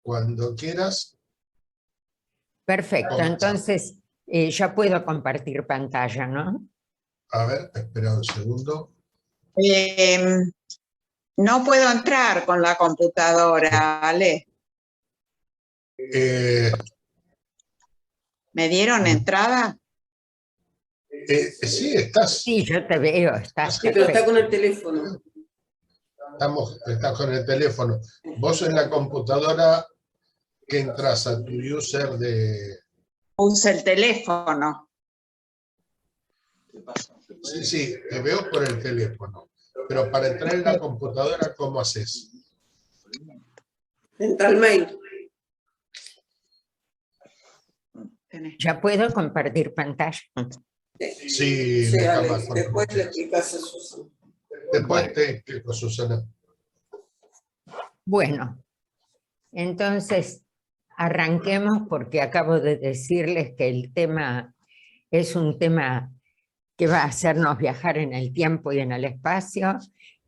Cuando quieras. Perfecto, entonces ya puedo compartir pantalla, ¿no? A ver, espera un segundo. No puedo entrar con la computadora, Ale. ¿Me dieron entrada? Sí, estás. Sí, yo te veo, estás. Sí, pero está con el teléfono. Estás con el teléfono. Vos en la computadora que entras a tu user de... Usa el teléfono. Sí, sí, te veo por el teléfono. Pero para entrar en la computadora, ¿cómo haces? Entra al mail. ¿Ya puedo compartir pantalla? Sí, Sí, deja Alex, más cuando después le quieras. explicas a Susana. Después te explico, Susana. Bueno, entonces arranquemos porque acabo de decirles que el tema es un tema que va a hacernos viajar en el tiempo y en el espacio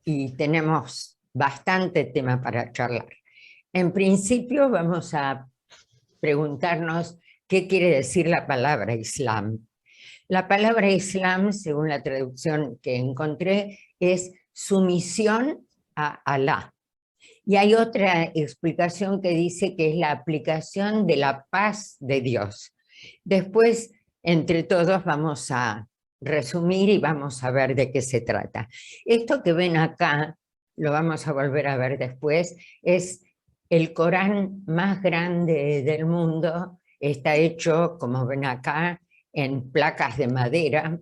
y tenemos bastante tema para charlar. En principio vamos a preguntarnos qué quiere decir la palabra Islam. La palabra Islam, según la traducción que encontré, es sumisión a Alá. Y hay otra explicación que dice que es la aplicación de la paz de Dios. Después, entre todos, vamos a resumir y vamos a ver de qué se trata. Esto que ven acá, lo vamos a volver a ver después, es el Corán más grande del mundo. Está hecho, como ven acá, en placas de madera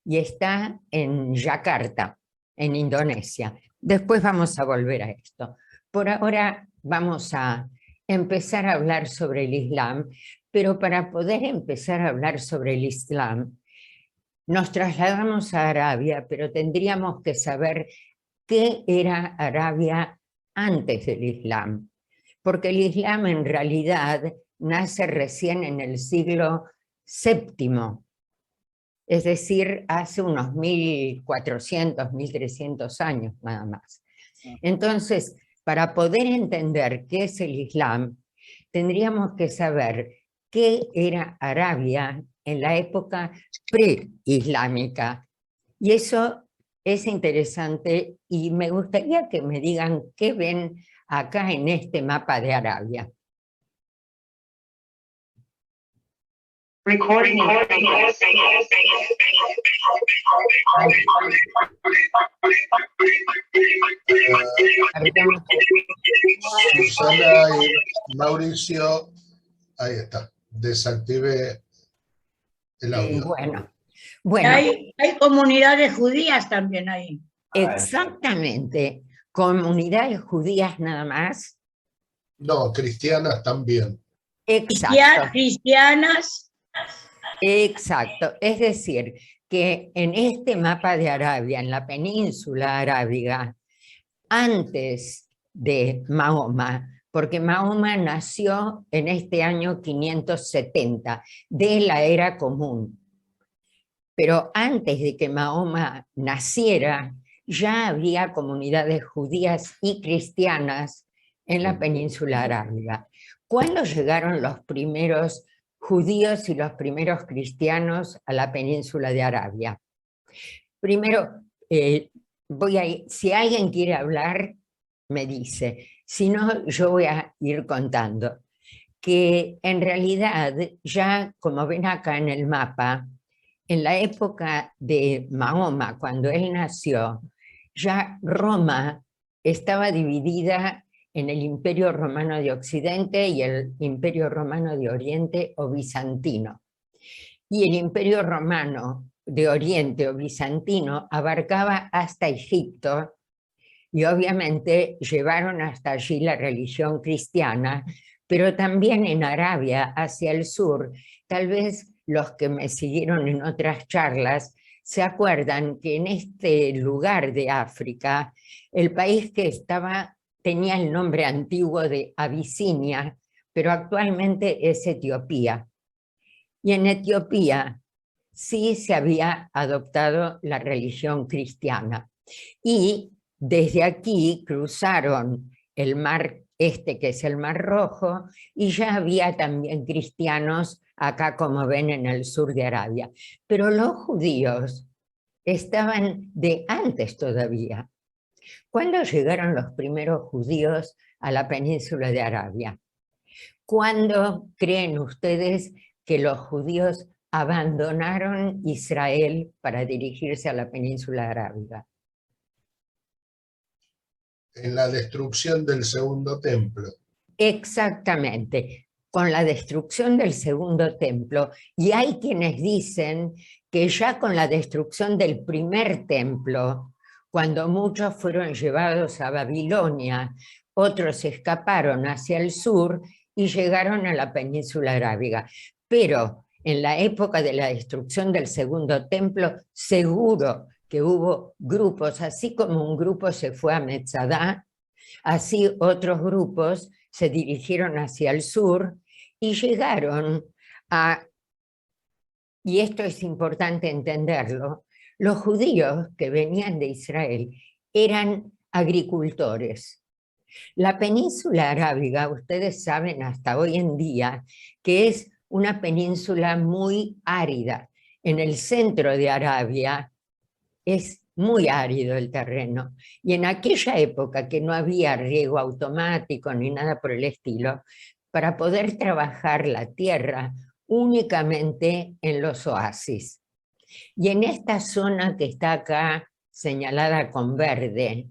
y está en Yakarta, en Indonesia. Después vamos a volver a esto. Por ahora vamos a empezar a hablar sobre el Islam, pero para poder empezar a hablar sobre el Islam, nos trasladamos a Arabia, pero tendríamos que saber qué era Arabia antes del Islam, porque el Islam en realidad nace recién en el siglo VII, es decir, hace unos 1400, 1300 años nada más. Entonces, para poder entender qué es el Islam, tendríamos que saber qué era Arabia en la época pre-islámica. Y eso es interesante y me gustaría que me digan qué ven acá en este mapa de Arabia. Recording. Susana y Mauricio, ahí está. Desactive el audio. Bueno. Hay comunidades judías también ahí. Exactamente. ¿Comunidades judías nada más? No, cristianas también. Exacto. Cristianas. Exacto. Es decir, que en este mapa de Arabia, en la península arábiga, antes de Mahoma, porque Mahoma nació en este año 570 de la era común. Pero antes de que Mahoma naciera, ya había comunidades judías y cristianas en la península arábiga. ¿Cuándo llegaron los primeros judíos y los primeros cristianos a la península de Arabia? Primero, si alguien quiere hablar, me dice. Si no, yo voy a ir contando. Que en realidad, ya como ven acá en el mapa, en la época de Mahoma, cuando él nació, ya Roma estaba dividida en el Imperio Romano de Occidente y el Imperio Romano de Oriente o bizantino. Y el Imperio Romano de Oriente o bizantino abarcaba hasta Egipto y obviamente llevaron hasta allí la religión cristiana, pero también en Arabia, hacia el sur, tal vez los que me siguieron en otras charlas se acuerdan que en este lugar de África, el país que tenía el nombre antiguo de Abisinia, pero actualmente es Etiopía. Y en Etiopía sí se había adoptado la religión cristiana. Y desde aquí cruzaron el mar que es el Mar Rojo, y ya había también cristianos acá, como ven, en el sur de Arabia. Pero los judíos estaban de antes todavía. ¿Cuándo llegaron los primeros judíos a la península de Arabia? ¿Cuándo creen ustedes que los judíos abandonaron Israel para dirigirse a la península arábiga? En la destrucción del segundo templo. Exactamente, con la destrucción del segundo templo. Y hay quienes dicen que ya con la destrucción del primer templo, cuando muchos fueron llevados a Babilonia, otros escaparon hacia el sur y llegaron a la península arábiga. Pero en la época de la destrucción del segundo templo, seguro que hubo grupos, así como un grupo se fue a Metzadá, así otros grupos se dirigieron hacia el sur y llegaron a, y esto es importante entenderlo, los judíos que venían de Israel eran agricultores. La península arábiga, ustedes saben hasta hoy en día, que es una península muy árida. En el centro de Arabia es muy árido el terreno. Y en aquella época que no había riego automático ni nada por el estilo, para poder trabajar la tierra únicamente en los oasis. Y en esta zona que está acá señalada con verde,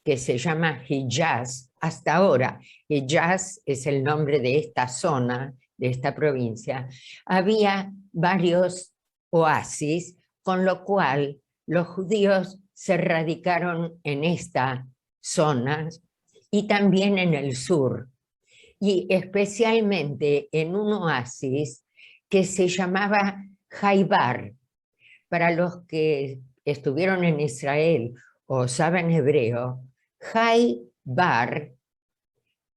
que se llama Hijaz, hasta ahora, Hijaz es el nombre de esta zona, de esta provincia, había varios oasis, con lo cual los judíos se radicaron en esta zona y también en el sur, y especialmente en un oasis que se llamaba Jaibar. Para los que estuvieron en Israel o saben hebreo, Jaibar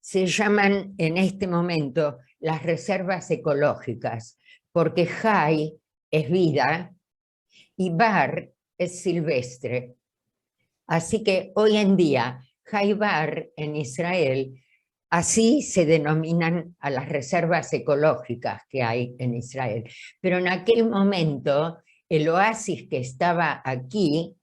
se llaman en este momento las reservas ecológicas, porque Jai es vida y Bar es silvestre. Así que hoy en día, Jaibar en Israel, así se denominan a las reservas ecológicas que hay en Israel. Pero en aquel momento, el oasis que estaba aquí,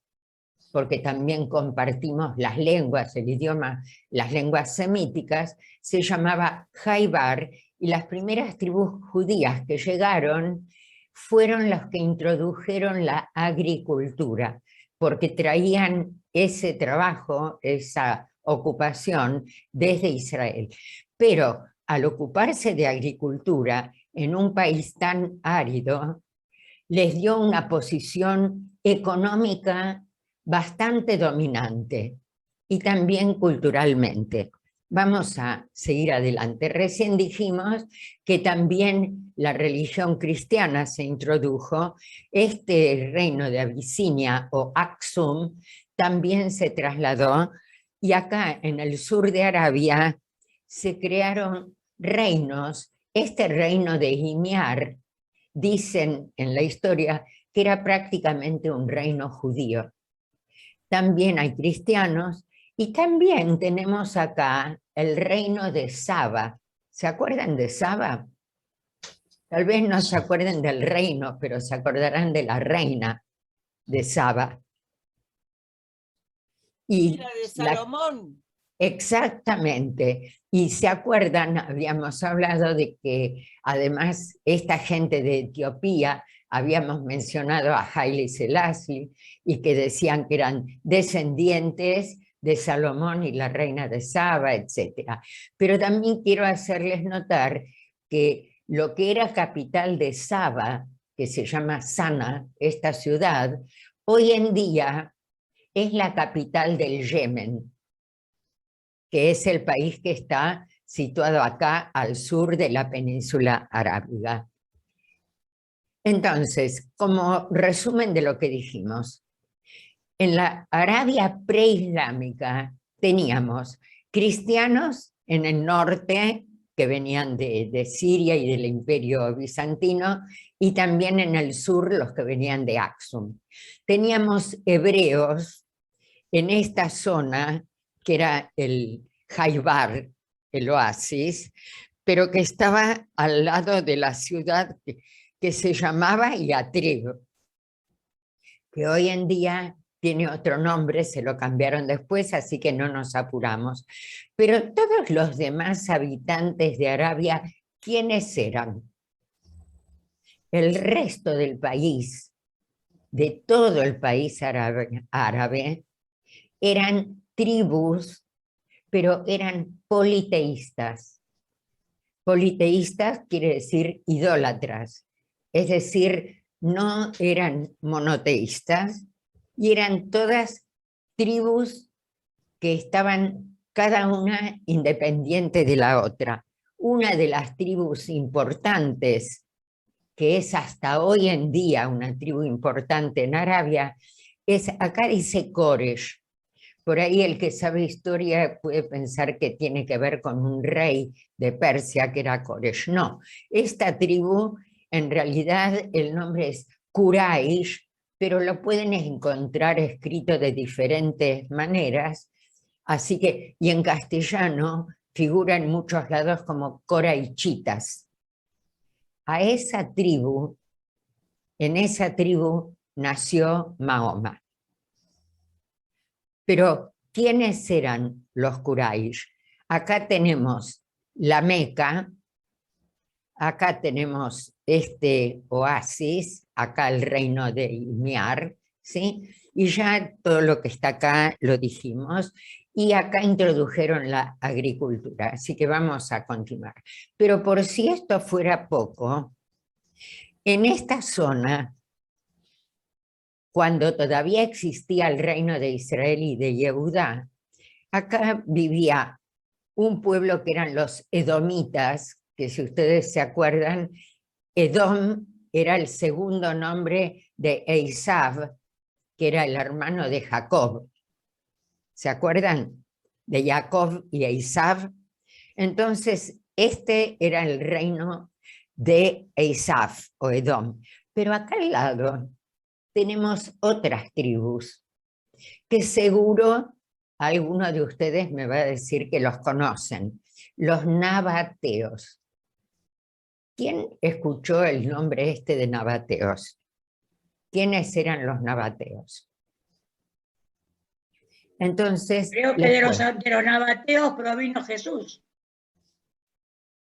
porque también compartimos las lenguas, el idioma, las lenguas semíticas, se llamaba Jaibar, y las primeras tribus judías que llegaron fueron los que introdujeron la agricultura, porque traían ese trabajo, esa ocupación desde Israel. Pero al ocuparse de agricultura en un país tan árido, les dio una posición económica bastante dominante y también culturalmente. Vamos a seguir adelante. Recién dijimos que también la religión cristiana se introdujo. Este reino de Abisinia o Aksum también se trasladó, y acá en el sur de Arabia se crearon reinos. Este reino de Himyar, dicen en la historia que era prácticamente un reino judío. También hay cristianos, y también tenemos acá el reino de Saba. ¿Se acuerdan de Saba? Tal vez no se acuerden del reino, pero se acordarán de la reina de Saba. Y la de Salomón. Exactamente. Y se acuerdan, habíamos hablado de que además esta gente de Etiopía, habíamos mencionado a Haile Selassie, y que decían que eran descendientes de Salomón y la reina de Saba, etc. Pero también quiero hacerles notar que lo que era capital de Saba, que se llama Sana, esta ciudad, hoy en día es la capital del Yemen, que es el país que está situado acá al sur de la península arábiga. Entonces, como resumen de lo que dijimos, en la Arabia preislámica teníamos cristianos en el norte que venían de Siria y del Imperio Bizantino, y también en el sur los que venían de Aksum. Teníamos hebreos en esta zona, que era el Jaibar, el oasis, pero que estaba al lado de la ciudad que se llamaba Yatrib, que hoy en día tiene otro nombre, se lo cambiaron después, así que no nos apuramos. Pero todos los demás habitantes de Arabia, ¿quiénes eran? El resto del país, de todo el país árabe, eran tribus, pero eran politeístas. Politeístas quiere decir idólatras, es decir, no eran monoteístas y eran todas tribus que estaban cada una independiente de la otra. Una de las tribus importantes, que es hasta hoy en día una tribu importante en Arabia, es, acá dice Koresh. Por ahí el que sabe historia puede pensar que tiene que ver con un rey de Persia que era Koresh. No, esta tribu, en realidad el nombre es Quraysh, pero lo pueden encontrar escrito de diferentes maneras. Así que, y en castellano figura en muchos lados como coraichitas. A esa tribu, en esa tribu nació Mahoma. Pero, ¿quiénes eran los Quraysh? Acá tenemos la Meca, acá tenemos este oasis, acá el reino de Himyar, ¿sí? Y ya todo lo que está acá lo dijimos, y acá introdujeron la agricultura, así que vamos a continuar. Pero por si esto fuera poco, en esta zona, cuando todavía existía el reino de Israel y de Yehudá, acá vivía un pueblo que eran los edomitas, que si ustedes se acuerdan, Edom era el segundo nombre de Esav, que era el hermano de Jacob. ¿Se acuerdan? De Jacob y Esav. Entonces, este era el reino de Esav o Edom. Pero acá al lado tenemos otras tribus que seguro alguno de ustedes me va a decir que los conocen, los nabateos. ¿Quién escuchó el nombre este de nabateos? ¿Quiénes eran los nabateos? Entonces, Creo que de los nabateos provino Jesús.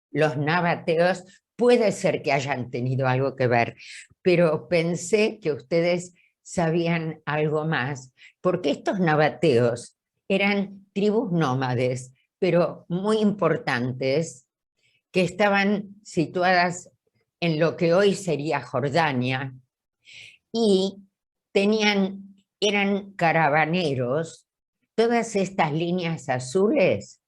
Los nabateos puede ser que hayan tenido algo que ver, pero pensé que ustedes sabían algo más, porque estos nabateos eran tribus nómades, pero muy importantes, que estaban situadas en lo que hoy sería Jordania, y eran caravaneros. Todas estas líneas azules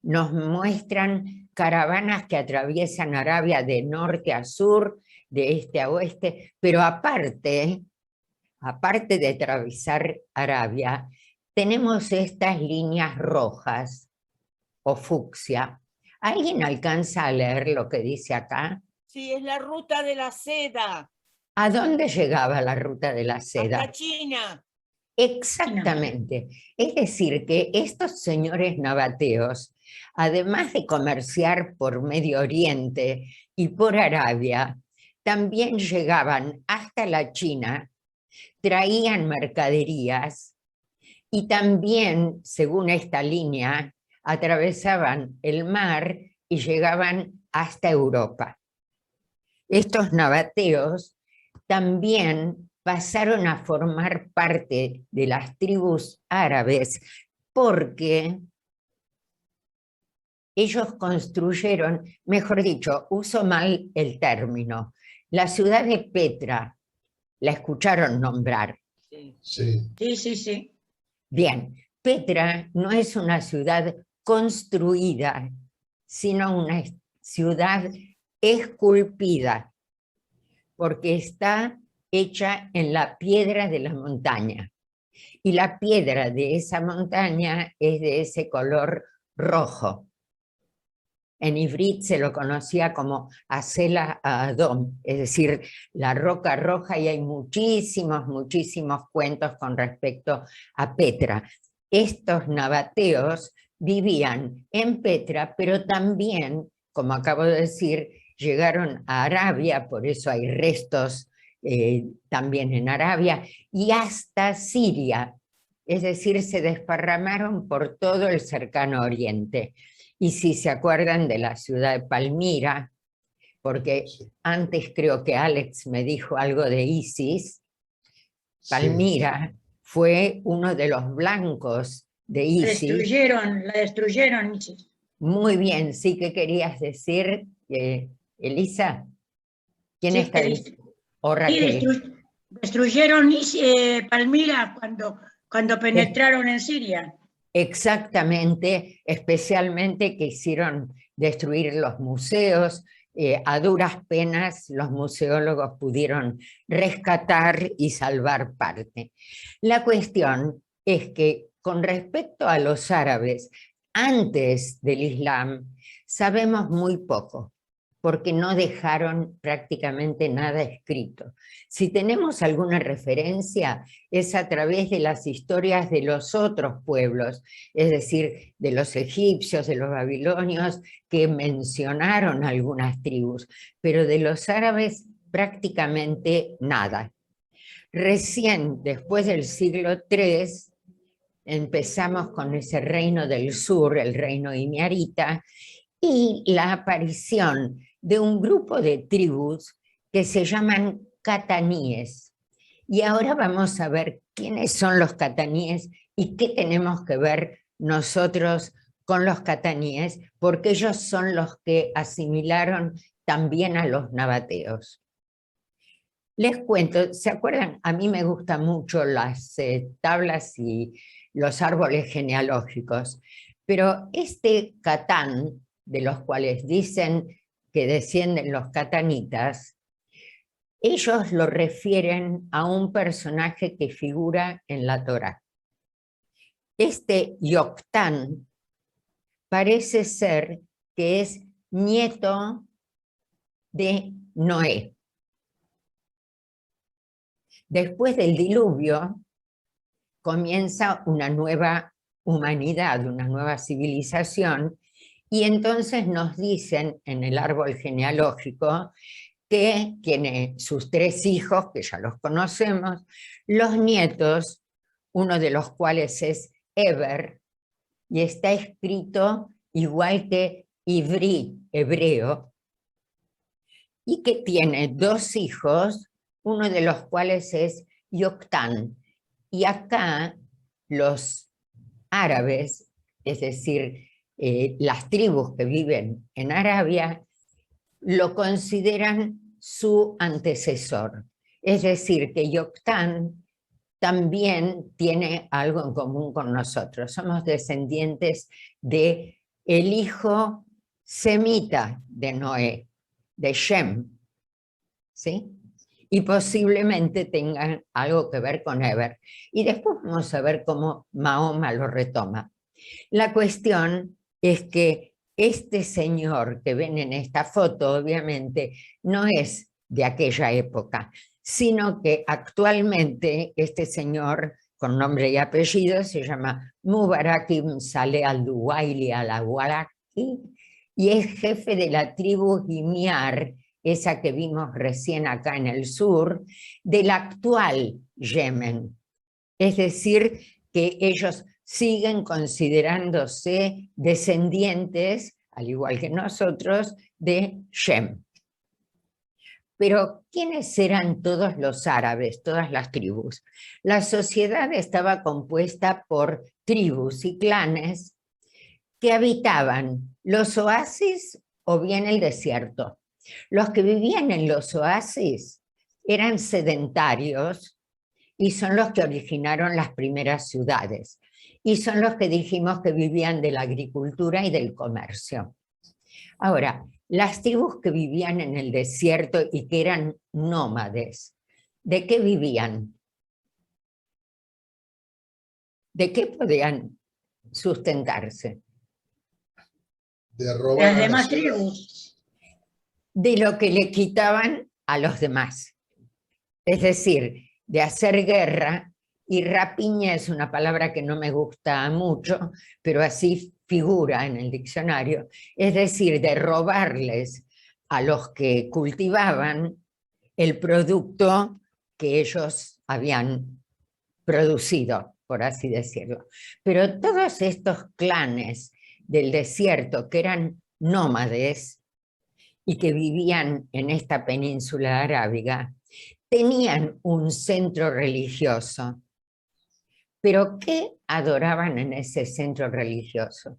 nos muestran caravanas que atraviesan Arabia de norte a sur, de este a oeste, pero aparte de atravesar Arabia, tenemos estas líneas rojas o fucsia. ¿Alguien alcanza a leer lo que dice acá? Sí, es la ruta de la seda. ¿A dónde llegaba la ruta de la seda? Hasta China. Exactamente. Es decir, que estos señores nabateos, además de comerciar por Medio Oriente y por Arabia, también llegaban hasta la China, traían mercaderías y también, según esta línea, atravesaban el mar y llegaban hasta Europa. Estos nabateos también pasaron a formar parte de las tribus árabes porque ellos construyeron, mejor dicho, uso mal el término, la ciudad de Petra, ¿la escucharon nombrar? Sí. Sí. Bien, Petra no es una ciudad construida, sino una ciudad esculpida, porque está hecha en la piedra de la montaña. Y la piedra de esa montaña es de ese color rojo. En Ivrit se lo conocía como Acela Adom, es decir, la roca roja, y hay muchísimos cuentos con respecto a Petra. Estos nabateos vivían en Petra, pero también, como acabo de decir, llegaron a Arabia, por eso hay restos también en Arabia, y hasta Siria, es decir, se desparramaron por todo el cercano oriente. Y si se acuerdan de la ciudad de Palmira, porque antes creo que Alex me dijo algo de ISIS, Palmira fue uno de los blancos de ISIS. La destruyeron. Muy bien, sí, ¿qué querías decir, Elisa? ¿Quién Sí, está ahí? ¿O Sí, Raquel? destruyeron Palmira cuando penetraron en Siria. Exactamente, especialmente quisieron destruir los museos. A duras penas los museólogos pudieron rescatar y salvar parte. La cuestión es que con respecto a los árabes, antes del Islam, sabemos muy poco, porque no dejaron prácticamente nada escrito. Si tenemos alguna referencia, es a través de las historias de los otros pueblos, es decir, de los egipcios, de los babilonios, que mencionaron algunas tribus, pero de los árabes prácticamente nada. Recién, después del siglo III, empezamos con ese reino del sur, el reino imiarita, y la aparición de un grupo de tribus que se llaman cataníes. Y ahora vamos a ver quiénes son los cataníes y qué tenemos que ver nosotros con los cataníes, porque ellos son los que asimilaron también a los nabateos. Les cuento, ¿se acuerdan? A mí me gustan mucho las tablas y los árboles genealógicos, pero este Catán, de los cuales dicen que descienden los catanitas, ellos lo refieren a un personaje que figura en la Torá. Este Yoctán parece ser que es nieto de Noé. Después del diluvio comienza una nueva humanidad, una nueva civilización, y entonces nos dicen en el árbol genealógico que tiene sus 3 hijos, que ya los conocemos, los nietos, uno de los cuales es Eber, y está escrito igual que Ivrí, hebreo, y que tiene 2 hijos, uno de los cuales es Yoctán. Y acá los árabes, es decir, las tribus que viven en Arabia, lo consideran su antecesor. Es decir, que Yoctán también tiene algo en común con nosotros. Somos descendientes del hijo semita de Noé, de Shem, ¿sí? Y posiblemente tengan algo que ver con Eber. Y después vamos a ver cómo Mahoma lo retoma. La cuestión es que este señor que ven en esta foto, obviamente, no es de aquella época, sino que actualmente este señor, con nombre y apellido, se llama Mubarak ibn Saleh al-Duwaili al-Awalaki, y es jefe de la tribu Himyar, esa que vimos recién acá en el sur, del actual Yemen. Es decir, que ellos siguen considerándose descendientes, al igual que nosotros, de Shem. Pero, ¿quiénes eran todos los árabes, todas las tribus? La sociedad estaba compuesta por tribus y clanes que habitaban los oasis o bien el desierto. Los que vivían en los oasis eran sedentarios y son los que originaron las primeras ciudades. Y son los que dijimos que vivían de la agricultura y del comercio. Ahora, las tribus que vivían en el desierto y que eran nómades, ¿de qué vivían? ¿De qué podían sustentarse? De robar Las a demás las ciudades. tribus. De lo que le quitaban a los demás. Es decir, de hacer guerra, y rapiña es una palabra que no me gusta mucho, pero así figura en el diccionario, es decir, de robarles a los que cultivaban el producto que ellos habían producido, por así decirlo. Pero todos estos clanes del desierto que eran nómades y que vivían en esta península arábiga, tenían un centro religioso. ¿Pero qué adoraban en ese centro religioso?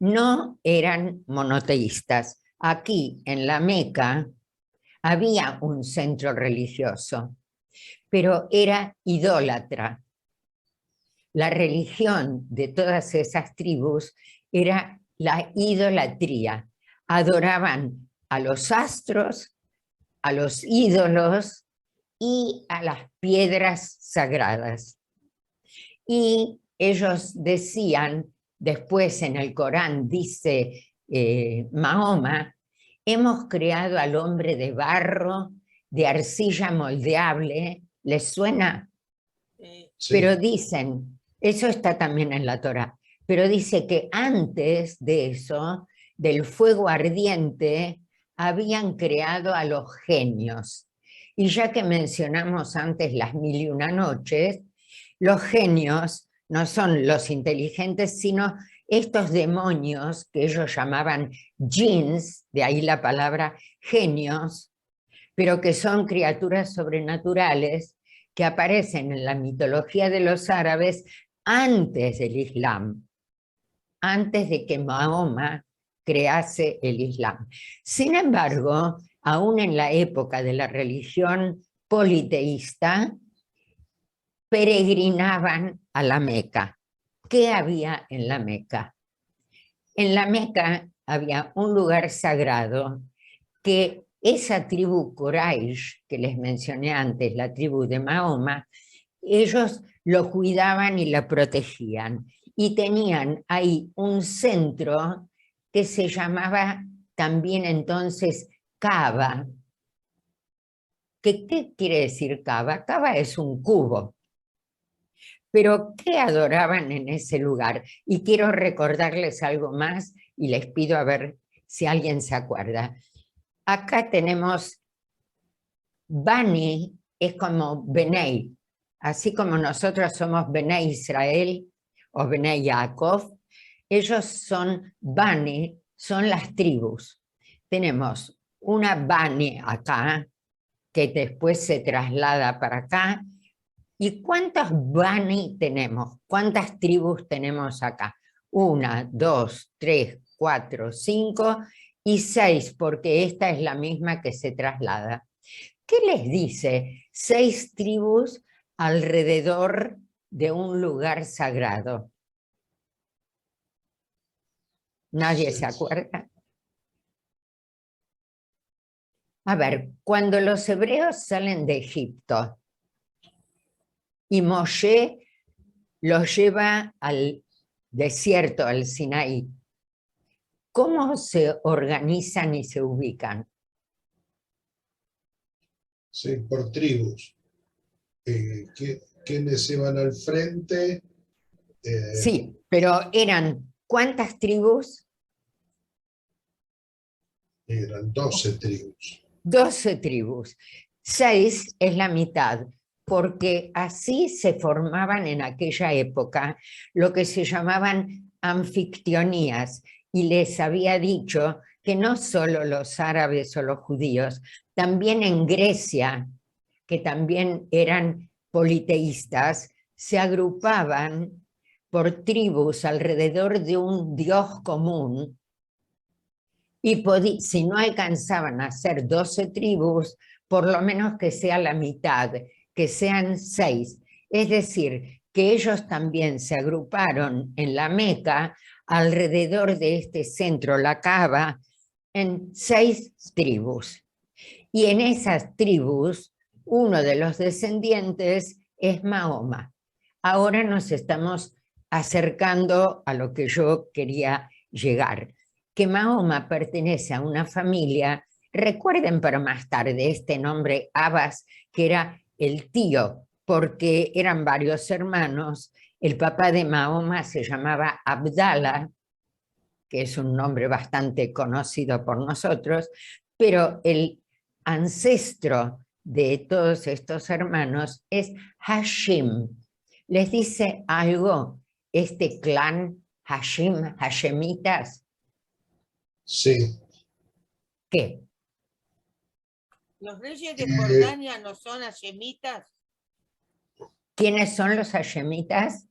No eran monoteístas. Aquí, en la Meca, había un centro religioso, pero era idólatra. La religión de todas esas tribus era la idolatría. Adoraban a los astros, a los ídolos y a las piedras sagradas. Y ellos decían, después en el Corán dice Mahoma, hemos creado al hombre de barro, de arcilla moldeable, ¿les suena? Sí. Pero dicen, eso está también en la Torá, pero dice que antes de eso, del fuego ardiente, habían creado a los genios. Y ya que mencionamos antes las 1001 noches, los genios no son los inteligentes, sino estos demonios que ellos llamaban jinns, de ahí la palabra genios, pero que son criaturas sobrenaturales que aparecen en la mitología de los árabes antes del Islam, antes de que Mahoma crease el Islam. Sin embargo, aún en la época de la religión politeísta, peregrinaban a la Meca. ¿Qué había en la Meca? En la Meca había un lugar sagrado que esa tribu Quraysh, que les mencioné antes, la tribu de Mahoma, ellos lo cuidaban y lo protegían. Y tenían ahí un centro que se llamaba también entonces Kaaba. ¿Qué quiere decir Kaaba? Kaaba es un cubo. Pero ¿qué adoraban en ese lugar? Y quiero recordarles algo más y les pido a ver si alguien se acuerda. Acá tenemos Bani, es como Benei, así como nosotros somos Benei Israel o Benei Yaakov, ellos son Bani, son las tribus. Tenemos una Bani acá, que después se traslada para acá. ¿Y cuántos Bani tenemos? ¿Cuántas tribus tenemos acá? 1, 2, 3, 4, 5 y 6, porque esta es la misma que se traslada. ¿Qué les dice? 6 tribus alrededor de un lugar sagrado. ¿Nadie se acuerda? A ver, cuando los hebreos salen de Egipto y Moshe los lleva al desierto, al Sinaí, ¿cómo se organizan y se ubican? Sí, por tribus. ¿Quiénes iban al frente? Sí, pero eran ¿cuántas tribus? Eran 12 tribus. 12 tribus. 6 es la mitad, porque así se formaban en aquella época lo que se llamaban anfictionías, y les había dicho que no solo los árabes o los judíos, también en Grecia, que también eran politeístas, se agrupaban por tribus alrededor de un dios común, y si no alcanzaban a ser 12 tribus, por lo menos que sea la mitad, que sean 6. Es decir, que ellos también se agruparon en la Meca alrededor de este centro, la Kaaba, en 6 tribus. Y en esas tribus, uno de los descendientes es Mahoma. Ahora nos estamos acercando a lo que yo quería llegar, que Mahoma pertenece a una familia, recuerden para más tarde este nombre Abbas, que era el tío, porque eran varios hermanos. El papá de Mahoma se llamaba Abdallah que es un nombre bastante conocido por nosotros, pero el ancestro de todos estos hermanos es Hashim. ¿Les dice algo este clan Hashim, Hashemitas? Sí. ¿Qué? ¿Los reyes de Jordania no son hashemitas? ¿Quiénes son los Hashemitas?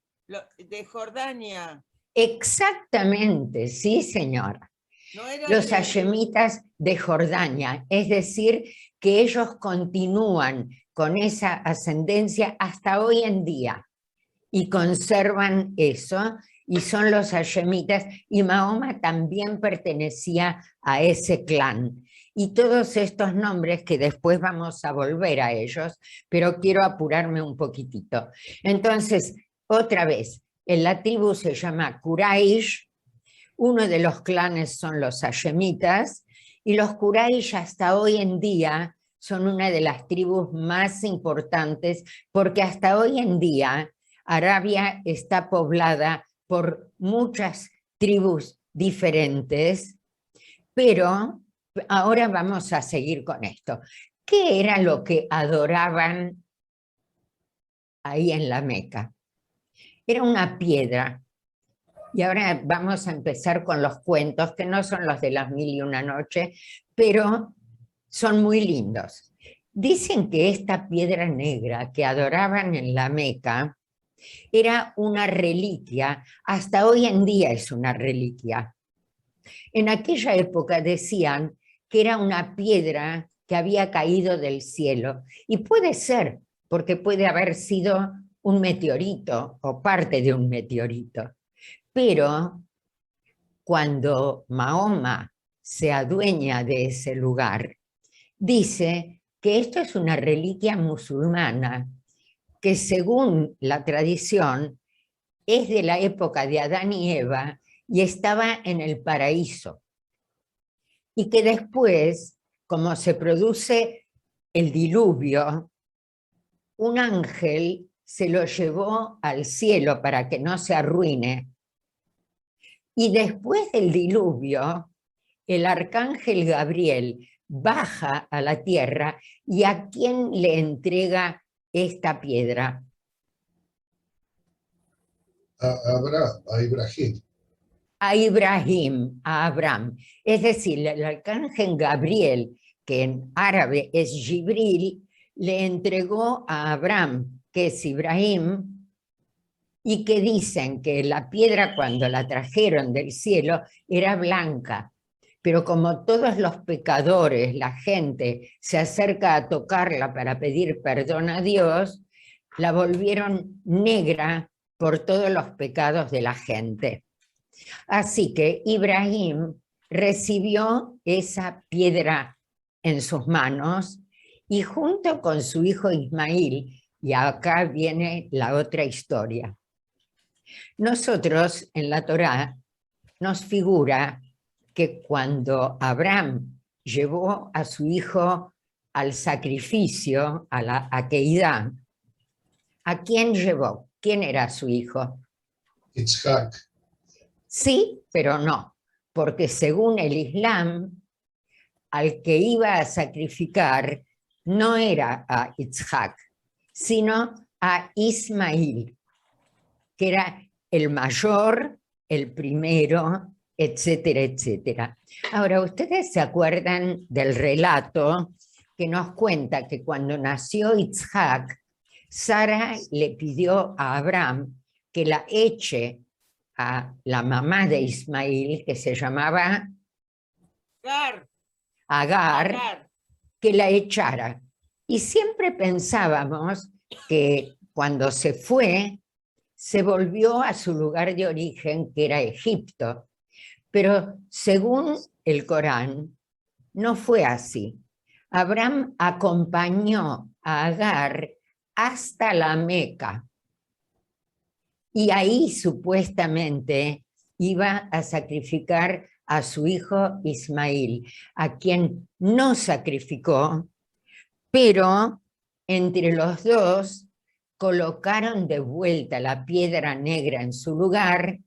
De Jordania. Exactamente, sí, señora. ¿No eran Los hashemitas de Jordania, es decir, que ellos continúan con esa ascendencia hasta hoy en día y conservan eso, y son los hashemitas, y Mahoma también pertenecía a ese clan. Y todos estos nombres que después vamos a volver a ellos, pero quiero apurarme un poquitito. Entonces, otra vez, en la tribu se llama Quraysh, uno de los clanes son los hashemitas, y los Quraysh hasta hoy en día son una de las tribus más importantes, porque hasta hoy en día Arabia está poblada por muchas tribus diferentes, pero ahora vamos a seguir con esto. ¿Qué era lo que adoraban ahí en la Meca? Era una piedra. Y ahora vamos a empezar con los cuentos, que no son los de las 1001 noches, pero son muy lindos. Dicen que esta piedra negra que adoraban en la Meca era una reliquia, hasta hoy en día es una reliquia. En aquella época decían que era una piedra que había caído del cielo, y puede ser, porque puede haber sido un meteorito o parte de un meteorito. Pero cuando Mahoma se adueña de ese lugar, dice que esto es una reliquia musulmana que, según la tradición, es de la época de Adán y Eva y estaba en el paraíso. Y que después, como se produce el diluvio, un ángel se lo llevó al cielo para que no se arruine. Y después del diluvio, el arcángel Gabriel baja a la tierra, y ¿a quién le entrega esta piedra? A Ibrahim. A Ibrahim, a Abraham. Es decir, el arcángel Gabriel, que en árabe es Jibril, le entregó a Abraham, que es Ibrahim, y que dicen que la piedra, cuando la trajeron del cielo, era blanca. Pero como todos los pecadores, la gente se acerca a tocarla para pedir perdón a Dios, la volvieron negra por todos los pecados de la gente. Así que Ibrahim recibió esa piedra en sus manos, y junto con su hijo Ismail, y acá viene la otra historia. Nosotros en la Torá nos figura que cuando Abraham llevó a su hijo al sacrificio, a la Akeidá, ¿a quién llevó? ¿Quién era su hijo? Itzhak. Sí, pero no, porque según el Islam, al que iba a sacrificar no era a Itzhak, sino a Ismail, que era el mayor, el primero, etcétera, etcétera. Ahora, ¿ustedes se acuerdan del relato que nos cuenta que cuando nació Itzhak, Sara le pidió a Abraham que la eche a la mamá de Ismail, que se llamaba Agar, que la echara? Y siempre pensábamos que cuando se fue, se volvió a su lugar de origen, que era Egipto. Pero según el Corán, no fue así. Abraham acompañó a Agar hasta la Meca, y ahí supuestamente iba a sacrificar a su hijo Ismail, a quien no sacrificó, pero entre los dos colocaron de vuelta la piedra negra en su lugar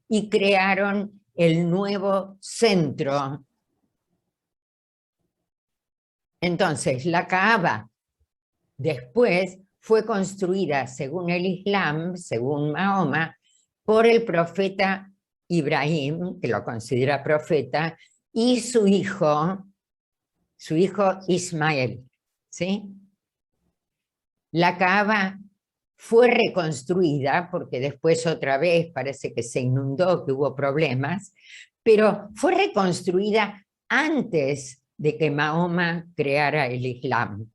y crearon el nuevo centro. Entonces, la Kaaba después fue construida, según el Islam, según Mahoma, por el profeta Ibrahim, que lo considera profeta, y su hijo Ismael, ¿sí? La Kaaba fue reconstruida, porque después otra vez parece que se inundó, que hubo problemas, pero fue reconstruida antes de que Mahoma creara el Islam.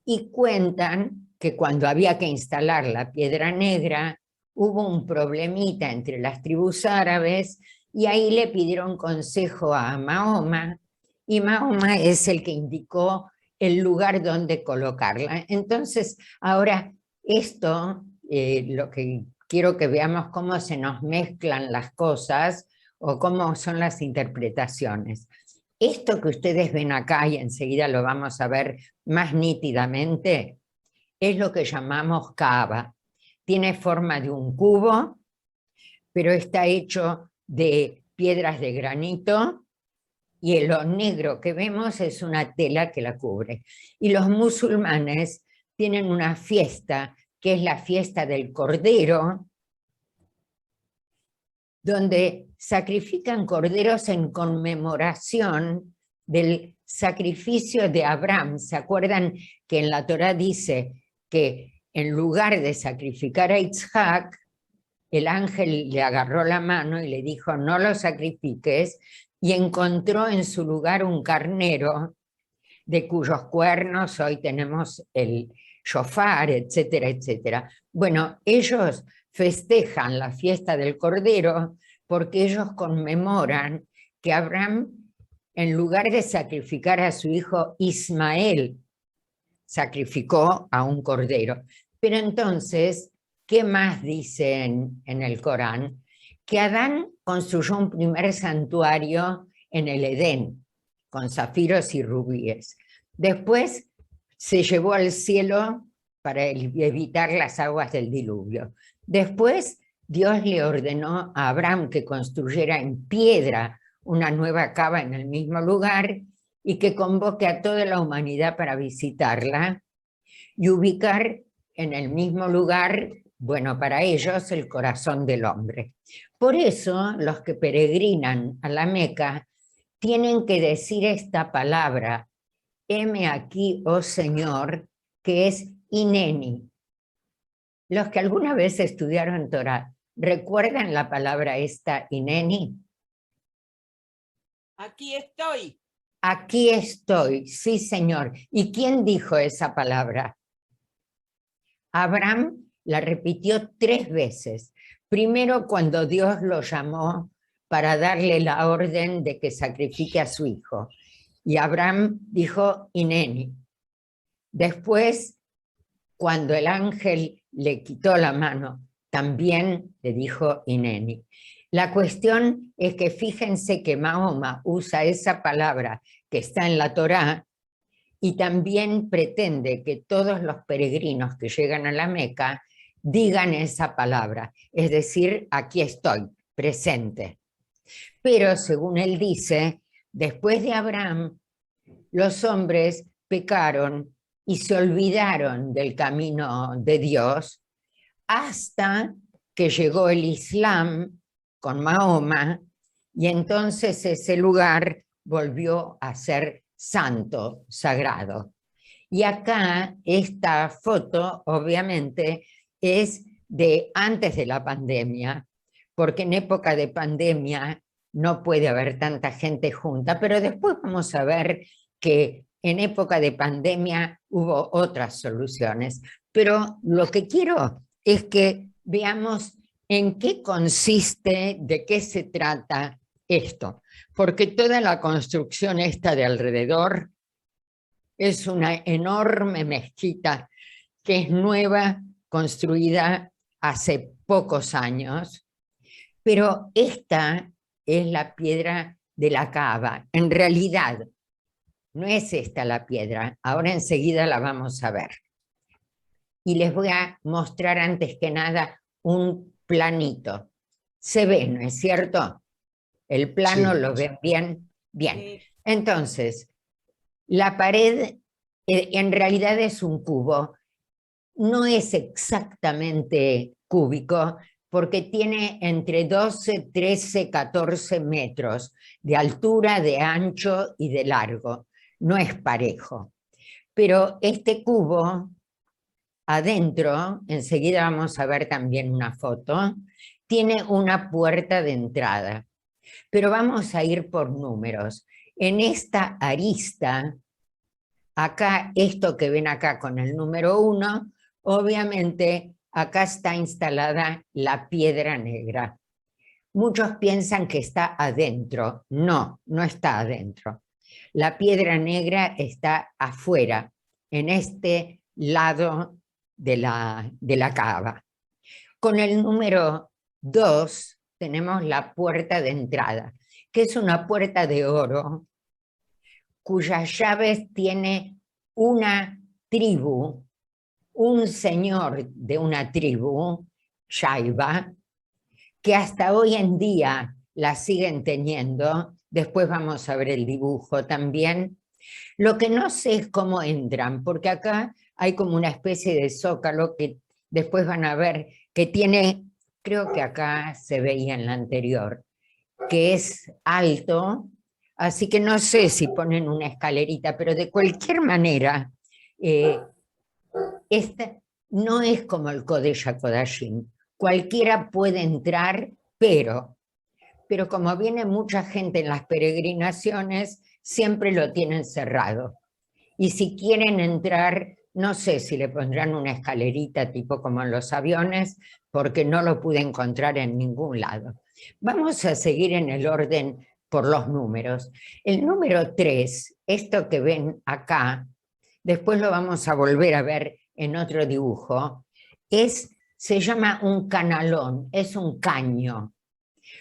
Y cuentan que cuando había que instalar la piedra negra, hubo un problemita entre las tribus árabes, y ahí le pidieron consejo a Mahoma, y Mahoma es el que indicó el lugar donde colocarla. Entonces, ahora esto, lo que quiero que veamos cómo se nos mezclan las cosas o cómo son las interpretaciones. Esto que ustedes ven acá, y enseguida lo vamos a ver más nítidamente, es lo que llamamos Kaaba. Tiene forma de un cubo, pero está hecho de piedras de granito, y lo negro que vemos es una tela que la cubre. Y los musulmanes tienen una fiesta, que es la fiesta del Cordero, donde sacrifican corderos en conmemoración del sacrificio de Abraham. ¿Se acuerdan que en la Torá dice que en lugar de sacrificar a Isaac, el ángel le agarró la mano y le dijo, no lo sacrifiques, y encontró en su lugar un carnero de cuyos cuernos hoy tenemos el shofar, etcétera, etcétera? Bueno, ellos festejan la fiesta del Cordero porque ellos conmemoran que Abraham, en lugar de sacrificar a su hijo Ismael, sacrificó a un cordero. Pero entonces, ¿qué más dicen en el Corán? Que Adán construyó un primer santuario en el Edén, con zafiros y rubíes. Después se llevó al cielo para evitar las aguas del diluvio. Después Dios le ordenó a Abraham que construyera en piedra una nueva Kaaba en el mismo lugar y que convoque a toda la humanidad para visitarla y ubicar en el mismo lugar, bueno, para ellos, el corazón del hombre. Por eso, los que peregrinan a la Meca tienen que decir esta palabra, heme aquí, oh Señor, que es Ineni. Los que alguna vez estudiaron Torah, ¿recuerdan la palabra esta, Ineni? Aquí estoy. Aquí estoy, sí, Señor. ¿Y quién dijo esa palabra? Abraham la repitió 3 veces. Primero, cuando Dios lo llamó para darle la orden de que sacrifique a su hijo. Y Abraham dijo, Ineni. Después, cuando el ángel le quitó la mano, también le dijo Ineni. La cuestión es que fíjense que Mahoma usa esa palabra que está en la Torá y también pretende que todos los peregrinos que llegan a la Meca digan esa palabra, es decir, aquí estoy, presente. Pero según él dice, después de Abraham, los hombres pecaron y se olvidaron del camino de Dios hasta que llegó el Islam con Mahoma, y entonces ese lugar volvió a ser santo, sagrado. Y acá esta foto obviamente es de antes de la pandemia, porque en época de pandemia no puede haber tanta gente junta, pero después vamos a ver que en época de pandemia hubo otras soluciones. Pero lo que quiero es que veamos en qué consiste, de qué se trata esto, porque toda la construcción esta de alrededor es una enorme mezquita que es nueva, construida hace pocos años, pero esta es la piedra de la Kaaba. En realidad, no es esta la piedra, ahora enseguida la vamos a ver. Y les voy a mostrar antes que nada un planito. Se ve, ¿no es cierto? El plano Sí. lo ven bien. Bien. Sí. Entonces, la pared en realidad es un cubo. No es exactamente cúbico porque tiene entre 12, 13, 14 metros de altura, de ancho y de largo. No es parejo. Pero este cubo, adentro, enseguida vamos a ver también una foto, tiene una puerta de entrada. Pero vamos a ir por números. En esta arista, acá, esto que ven acá con el número 1, obviamente acá está instalada la piedra negra. Muchos piensan que está adentro. No, no está adentro. La piedra negra está afuera, en este lado de la cava. Con el número 2 tenemos la puerta de entrada, que es una puerta de oro, cuyas llaves tiene una tribu, un señor de una tribu, Shaiba, que hasta hoy en día la siguen teniendo. Después vamos a ver el dibujo también. Lo que no sé es cómo entran, porque acá hay como una especie de zócalo que después van a ver que tiene, creo que acá se veía en la anterior, que es alto, así que no sé si ponen una escalerita, pero de cualquier manera, esta no es como el Kodesh HaKodashim. Cualquiera puede entrar, pero como viene mucha gente en las peregrinaciones, siempre lo tienen cerrado. Y si quieren entrar, no sé si le pondrán una escalerita tipo como en los aviones, porque no lo pude encontrar en ningún lado. Vamos a seguir en el orden por los números. El número 3, esto que ven acá, después lo vamos a volver a ver en otro dibujo, se llama un canalón, es un caño,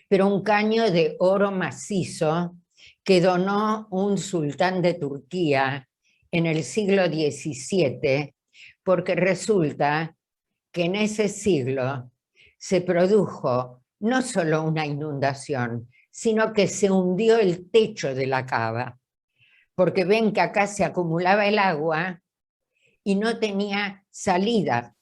pero un caño de oro macizo que donó un sultán de Turquía en el siglo XVII, porque resulta que en ese siglo se produjo no solo una inundación, sino que se hundió el techo de la cava, porque ven que acá se acumulaba el agua y no tenía salida,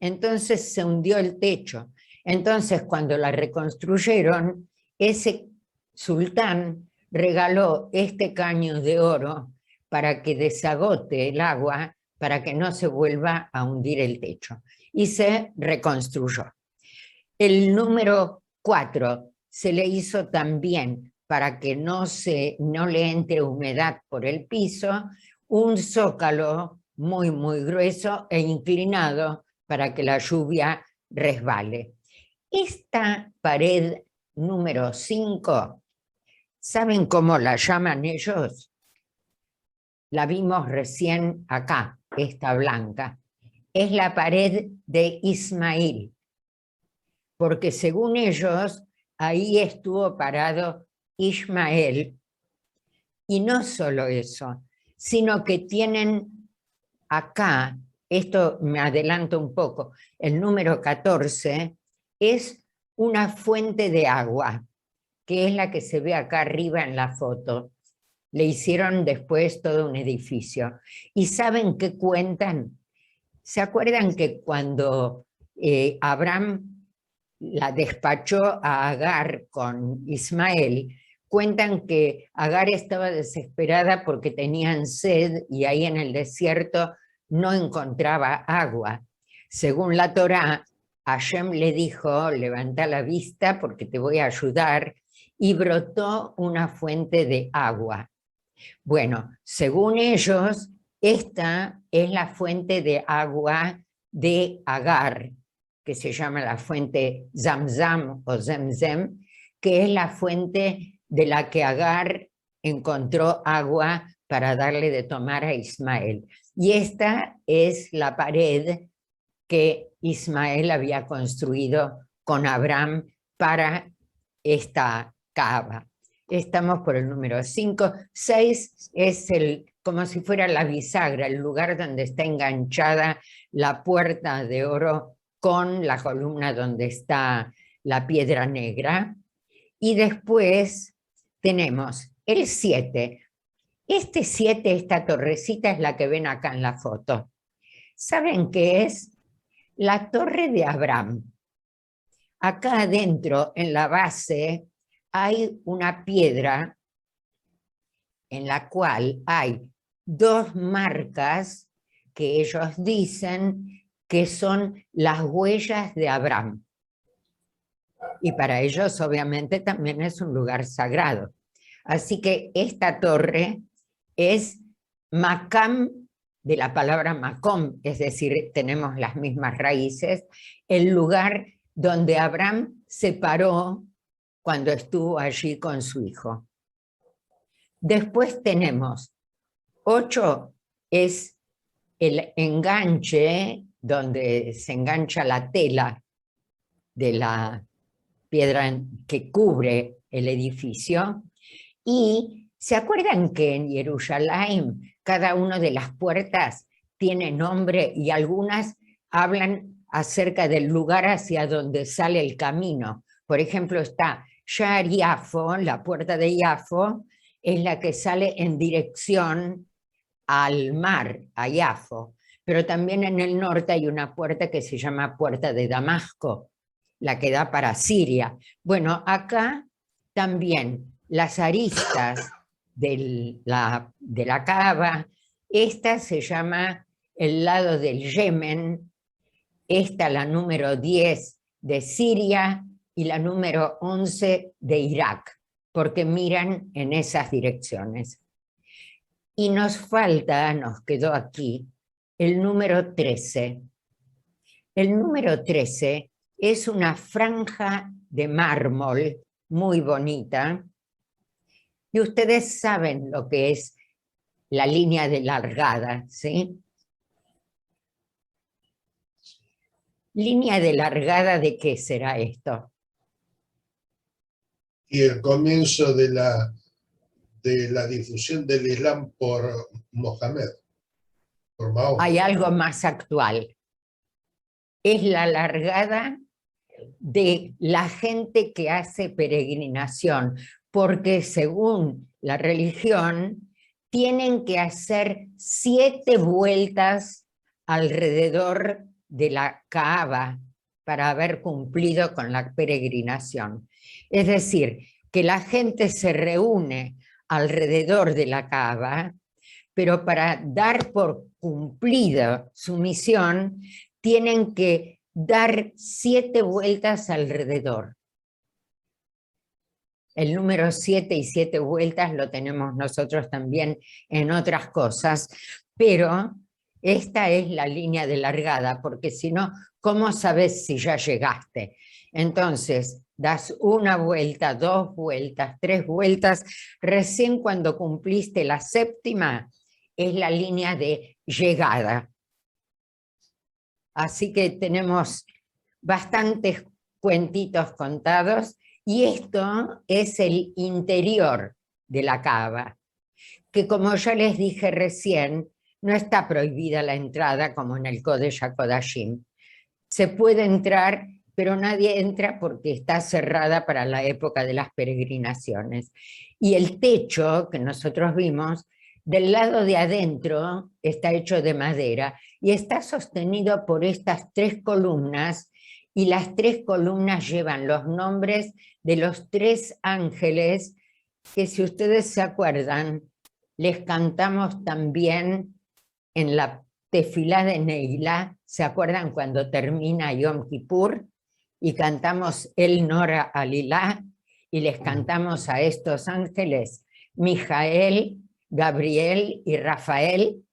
entonces se hundió el techo. Entonces, cuando la reconstruyeron, ese sultán regaló este caño de oro para que desagote el agua, para que no se vuelva a hundir el techo. Y se reconstruyó. El número 4 se le hizo también, para que no le entre humedad por el piso, un zócalo muy, muy grueso e inclinado para que la lluvia resbale. Esta pared número 5, ¿saben cómo la llaman ellos? La vimos recién acá, esta blanca. Es la pared de Ismael, porque según ellos, ahí estuvo parado Ismael. Y no solo eso, sino que tienen acá, esto me adelanto un poco, el número 14 es una fuente de agua, que es la que se ve acá arriba en la foto. Le hicieron después todo un edificio. ¿Y saben qué cuentan? ¿Se acuerdan que cuando Abraham la despachó a Agar con Ismael, cuentan que Agar estaba desesperada porque tenían sed y ahí en el desierto no encontraba agua? Según la Torá, Hashem le dijo, levanta la vista porque te voy a ayudar, y brotó una fuente de agua. Bueno, según ellos, esta es la fuente de agua de Agar, que se llama la fuente Zamzam o Zemzem, que es la fuente de la que Agar encontró agua para darle de tomar a Ismael. Y esta es la pared que Ismael había construido con Abraham para esta cava. Estamos por el número 5. 6 es como si fuera la bisagra, el lugar donde está enganchada la puerta de oro con la columna donde está la piedra negra. Y después tenemos el 7. Este 7, esta torrecita es la que ven acá en la foto. ¿Saben qué es? La torre de Abraham. Acá adentro, en la base, hay una piedra en la cual hay 2 marcas que ellos dicen que son las huellas de Abraham. Y para ellos, obviamente, también es un lugar sagrado. Así que esta torre es Macam, de la palabra Macom, es decir, tenemos las mismas raíces, el lugar donde Abraham se paró cuando estuvo allí con su hijo. Después tenemos 8, es el enganche, donde se engancha la tela de la piedra que cubre el edificio. Y ¿se acuerdan que en Jerusalén cada una de las puertas tiene nombre y algunas hablan acerca del lugar hacia donde sale el camino? Por ejemplo, está Sha'ar Yafo, la puerta de Yafo, es la que sale en dirección al mar, a Yafo. Pero también en el norte hay una puerta que se llama Puerta de Damasco, la que da para Siria. Bueno, acá también las aristas de la Kaaba, esta se llama el lado del Yemen, esta la número 10 de Siria y la número 11 de Irak, porque miran en esas direcciones. Y nos falta, nos quedó aquí, el número 13. El número 13 es una franja de mármol muy bonita, y ustedes saben lo que es la línea de largada, ¿sí? ¿Línea de largada de qué será esto? Y el comienzo de la difusión del Islam por Mohamed, por Mahoma. Hay algo más actual. Es la largada de la gente que hace peregrinación, porque según la religión tienen que hacer 7 vueltas alrededor de la Kaaba para haber cumplido con la peregrinación. Es decir, que la gente se reúne alrededor de la Kaaba, pero para dar por cumplida su misión tienen que dar 7 vueltas alrededor. El número 7 y 7 vueltas lo tenemos nosotros también en otras cosas, pero esta es la línea de largada, porque si no, ¿cómo sabes si ya llegaste? Entonces, das 1 vuelta, 2 vueltas, 3 vueltas, recién cuando cumpliste la 7ª es la línea de llegada. Así que tenemos bastantes cuentitos contados, y esto es el interior de la Kaaba, que como ya les dije recién, no está prohibida la entrada como en el Kodesh HaKodashim. Se puede entrar, pero nadie entra porque está cerrada para la época de las peregrinaciones. Y el techo que nosotros vimos, del lado de adentro, está hecho de madera y está sostenido por estas 3 columnas, y las 3 columnas llevan los nombres de los 3 ángeles que, si ustedes se acuerdan, les cantamos también en la tefilá de Neilá. ¿Se acuerdan cuando termina Yom Kippur? Y cantamos El Nora Alilá, y les cantamos a estos ángeles, Mijael, Gabriel y Rafael.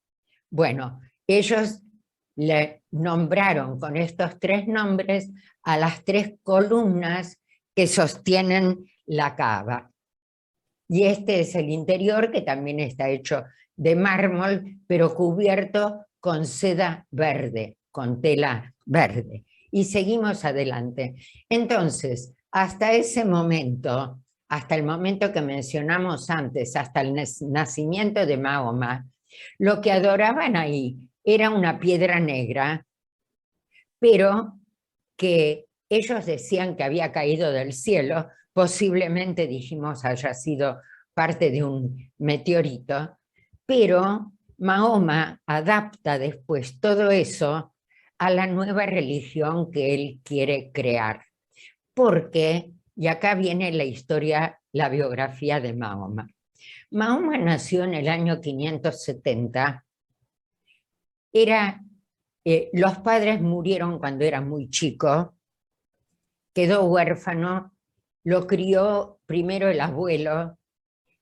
Bueno, ellos le nombraron con estos 3 nombres a las 3 columnas que sostienen la Kaaba. Y este es el interior, que también está hecho de mármol, pero cubierto con seda verde, con tela verde. Y seguimos adelante. Entonces, hasta ese momento, hasta el momento que mencionamos antes, hasta el nacimiento de Mahoma, lo que adoraban ahí era una piedra negra, pero que ellos decían que había caído del cielo, posiblemente dijimos haya sido parte de un meteorito, pero Mahoma adapta después todo eso a la nueva religión que él quiere crear. Porque, y acá viene la historia, la biografía de Mahoma. Mahoma nació en el año 570. Los padres murieron cuando era muy chico, quedó huérfano, lo crió primero el abuelo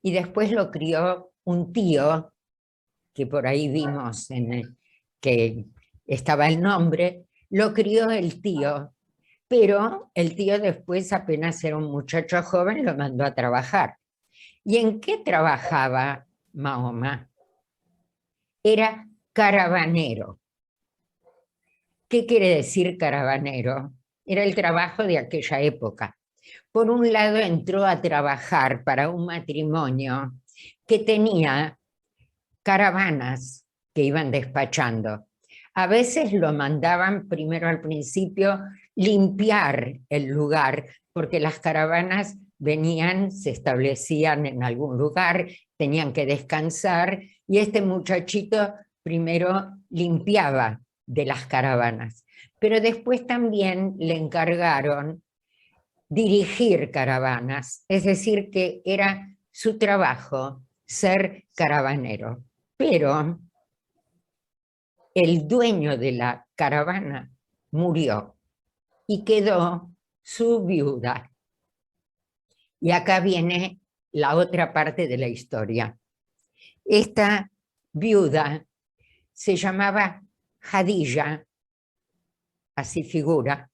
y después lo crió un tío, que por ahí vimos que estaba el nombre, lo crió el tío, pero el tío después, apenas era un muchacho joven, lo mandó a trabajar. ¿Y en qué trabajaba Mahoma? Era caravanero. ¿Qué quiere decir caravanero? Era el trabajo de aquella época. Por un lado, entró a trabajar para un matrimonio que tenía caravanas que iban despachando. A veces lo mandaban primero al principio limpiar el lugar, porque las caravanas venían, se establecían en algún lugar, tenían que descansar, y este muchachito primero limpiaba de las caravanas. Pero después también le encargaron dirigir caravanas, es decir, que era su trabajo ser caravanero. Pero el dueño de la caravana murió y quedó su viuda. Y acá viene la otra parte de la historia. Esta viuda se llamaba Jadilla, así figura,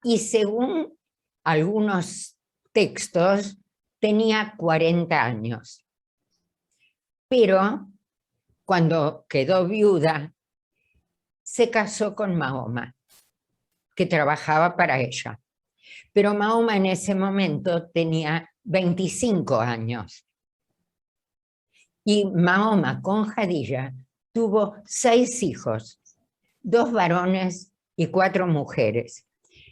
y según algunos textos tenía 40 años. Pero cuando quedó viuda, se casó con Mahoma, que trabajaba para ella. Pero Mahoma en ese momento tenía 25 años. Y Mahoma con Jadilla tuvo 6 hijos, 2 varones y 4 mujeres.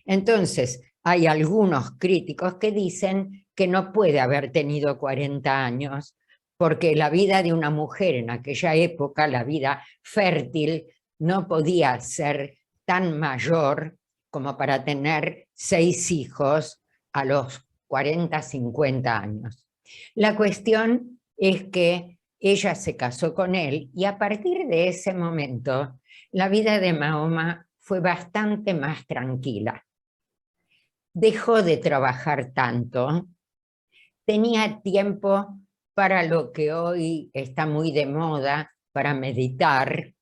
Entonces, hay algunos críticos que dicen que no puede haber tenido 40 años, porque la vida de una mujer en aquella época, la vida fértil, no podía ser tan mayor como para tener 6 hijos a los 40, 50 años. La cuestión es que ella se casó con él y a partir de ese momento la vida de Mahoma fue bastante más tranquila. Dejó de trabajar tanto, tenía tiempo para lo que hoy está muy de moda, para meditar,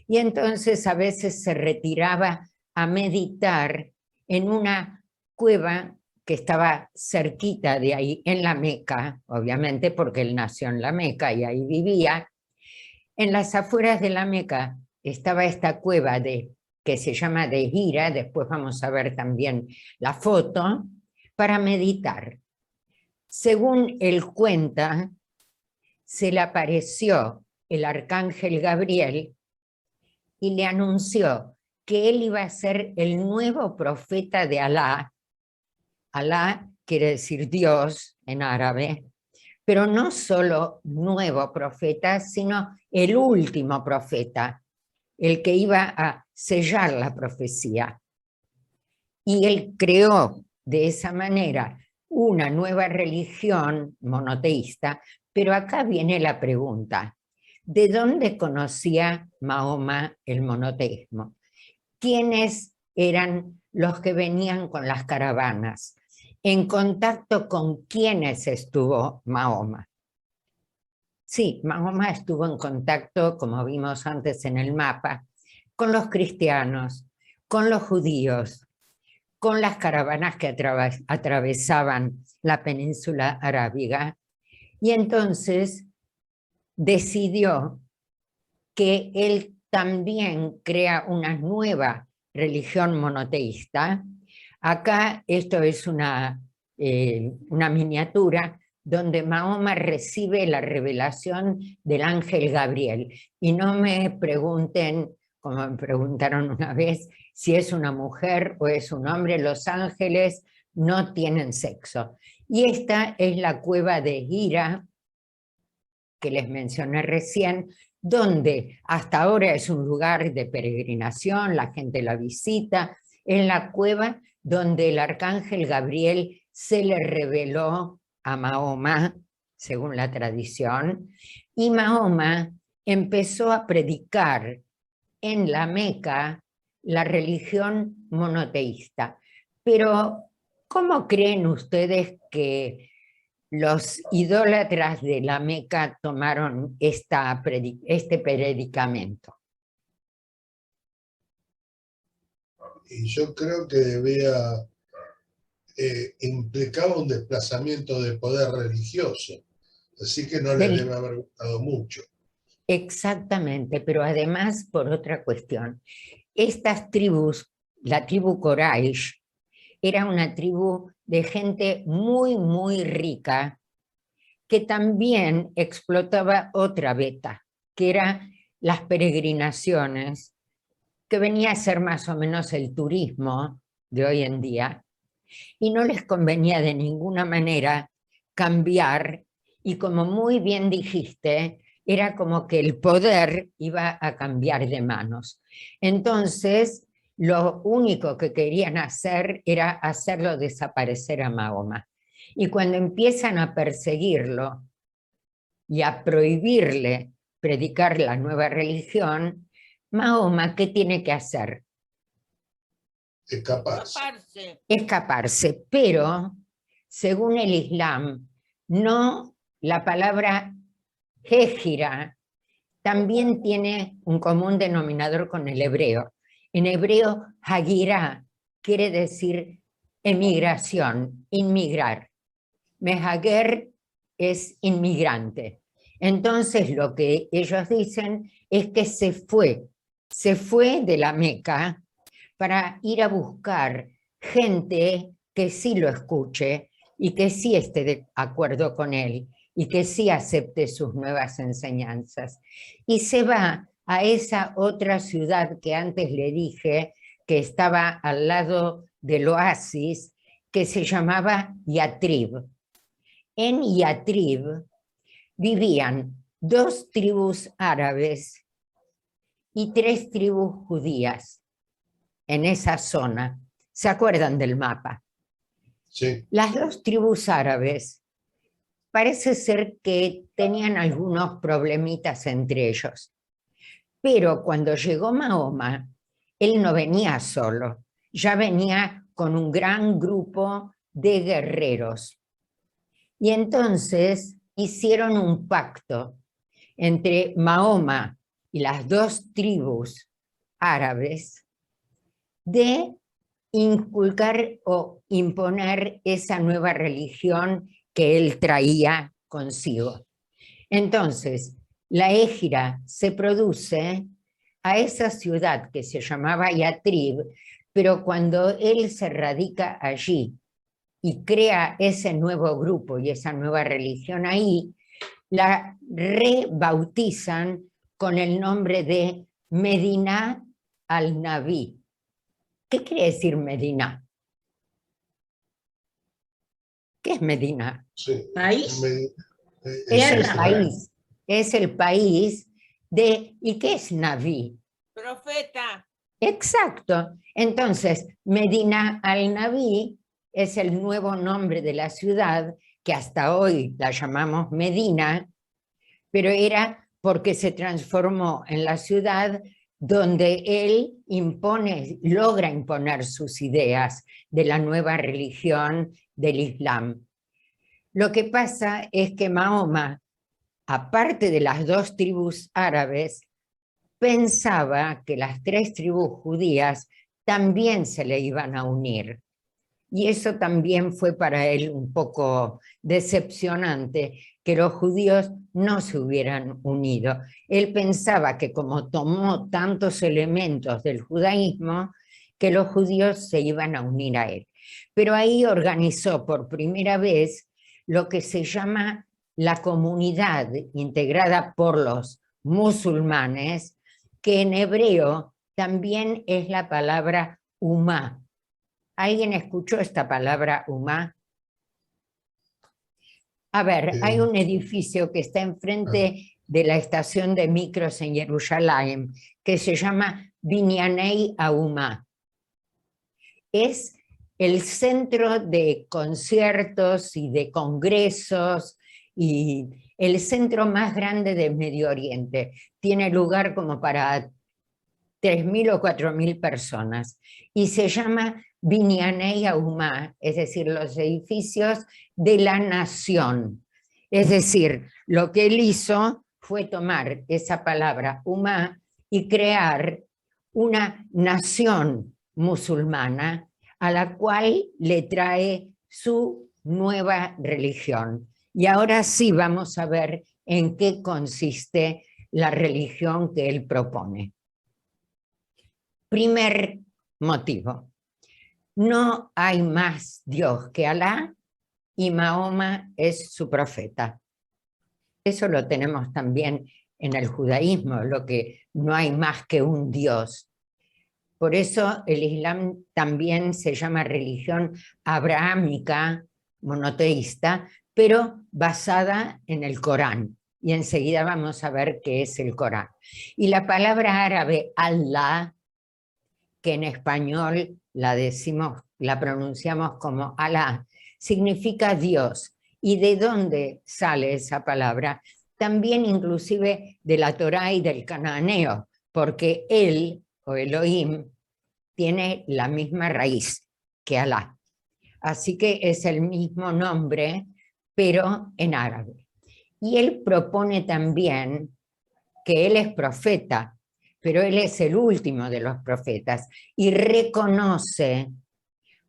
y entonces a veces se retiraba a meditar en una cueva que estaba cerquita de ahí, en la Meca, obviamente porque él nació en la Meca y ahí vivía. En las afueras de la Meca estaba esta cueva que se llama de Hira, después vamos a ver también la foto, para meditar. Según él cuenta, se le apareció el arcángel Gabriel y le anunció que él iba a ser el nuevo profeta de Alá. Alá quiere decir Dios en árabe, pero no solo nuevo profeta, sino el último profeta, el que iba a sellar la profecía. Y él creó de esa manera una nueva religión monoteísta, pero acá viene la pregunta: ¿de dónde conocía Mahoma el monoteísmo? ¿Quiénes eran los que venían con las caravanas? ¿En contacto con quiénes estuvo Mahoma? Sí, Mahoma estuvo en contacto, como vimos antes en el mapa, con los cristianos, con los judíos, con las caravanas que atravesaban la península arábiga, y entonces decidió que él también crea una nueva religión monoteísta. Acá esto es una miniatura donde Mahoma recibe la revelación del ángel Gabriel. Y no me pregunten como me preguntaron una vez, si es una mujer o es un hombre. Los ángeles no tienen sexo. Y esta es la cueva de Hira, que les mencioné recién, donde hasta ahora es un lugar de peregrinación, la gente la visita, en la cueva donde el arcángel Gabriel se le reveló a Mahoma, según la tradición, y Mahoma empezó a predicar en la Meca la religión monoteísta. Pero, ¿cómo creen ustedes que los idólatras de la Meca tomaron este predicamento? Y yo creo que implicaba un desplazamiento de poder religioso, así que no les debe haber gustado mucho. Exactamente, pero además por otra cuestión. Estas tribus, la tribu Quraysh, era una tribu de gente muy, muy rica que también explotaba otra beta, que era las peregrinaciones, que venía a ser más o menos el turismo de hoy en día, y no les convenía de ninguna manera cambiar, y como muy bien dijiste, era como que el poder iba a cambiar de manos. Entonces, lo único que querían hacer era hacerlo desaparecer a Mahoma. Y cuando empiezan a perseguirlo y a prohibirle predicar la nueva religión, Mahoma, ¿qué tiene que hacer? Escaparse, pero según el Islam, no, la palabra Hégira también tiene un común denominador con el hebreo. En hebreo, Hagirá quiere decir emigración, inmigrar. Mehager es inmigrante. Entonces lo que ellos dicen es que se fue de la Meca para ir a buscar gente que sí lo escuche y que sí esté de acuerdo con él y que sí acepte sus nuevas enseñanzas. Y se va a esa otra ciudad que antes le dije que estaba al lado del oasis, que se llamaba Yatrib. En Yatrib vivían 2 tribus árabes y 3 tribus judías en esa zona. ¿Se acuerdan del mapa? Sí. Las 2 tribus árabes parece ser que tenían algunos problemitas entre ellos. Pero cuando llegó Mahoma, él no venía solo, ya venía con un gran grupo de guerreros. Y entonces hicieron un pacto entre Mahoma y las 2 tribus árabes de inculcar o imponer esa nueva religión que él traía consigo. Entonces, la Hégira se produce a esa ciudad que se llamaba Yatrib, pero cuando él se radica allí y crea ese nuevo grupo y esa nueva religión ahí, la rebautizan con el nombre de Medina al-Nabi. ¿Qué quiere decir Medina? ¿Qué es Medina? Sí. ¿País? Es el país de... ¿Y qué es Nabi? Profeta. Exacto. Entonces, Medina al-Nabi es el nuevo nombre de la ciudad, que hasta hoy la llamamos Medina, pero era porque se transformó en la ciudad donde él logra imponer sus ideas de la nueva religión del Islam. Lo que pasa es que Mahoma, aparte de las 2 tribus árabes, pensaba que las 3 tribus judías también se le iban a unir. Y eso también fue para él un poco decepcionante, que los judíos no se hubieran unido. Él pensaba que como tomó tantos elementos del judaísmo, que los judíos se iban a unir a él. Pero ahí organizó por primera vez lo que se llama la comunidad integrada por los musulmanes, que en hebreo también es la palabra humá. ¿Alguien escuchó esta palabra humá? A ver, hay un edificio que está enfrente de la estación de micros en Jerusalén que se llama Binyanei Haumá. Es el centro de conciertos y de congresos y el centro más grande del Medio Oriente. Tiene lugar como para 3.000 o 4.000 personas y se llama Binyanei Haumá, es decir, los edificios de la nación. Es decir, lo que él hizo fue tomar esa palabra humá y crear una nación musulmana a la cual le trae su nueva religión. Y ahora sí vamos a ver en qué consiste la religión que él propone. Primer motivo. No hay más Dios que Alá y Mahoma es su profeta. Eso lo tenemos también en el judaísmo, lo que no hay más que un Dios. Por eso el Islam también se llama religión abrahámica, monoteísta, pero basada en el Corán. Y enseguida vamos a ver qué es el Corán. Y la palabra árabe Allah, que en español la pronunciamos como Alá, significa Dios. ¿Y de dónde sale esa palabra? También inclusive de la Torá y del cananeo, porque él, o Elohim, tiene la misma raíz que Alá. Así que es el mismo nombre, pero en árabe. Y él propone también que él es profeta, pero él es el último de los profetas y reconoce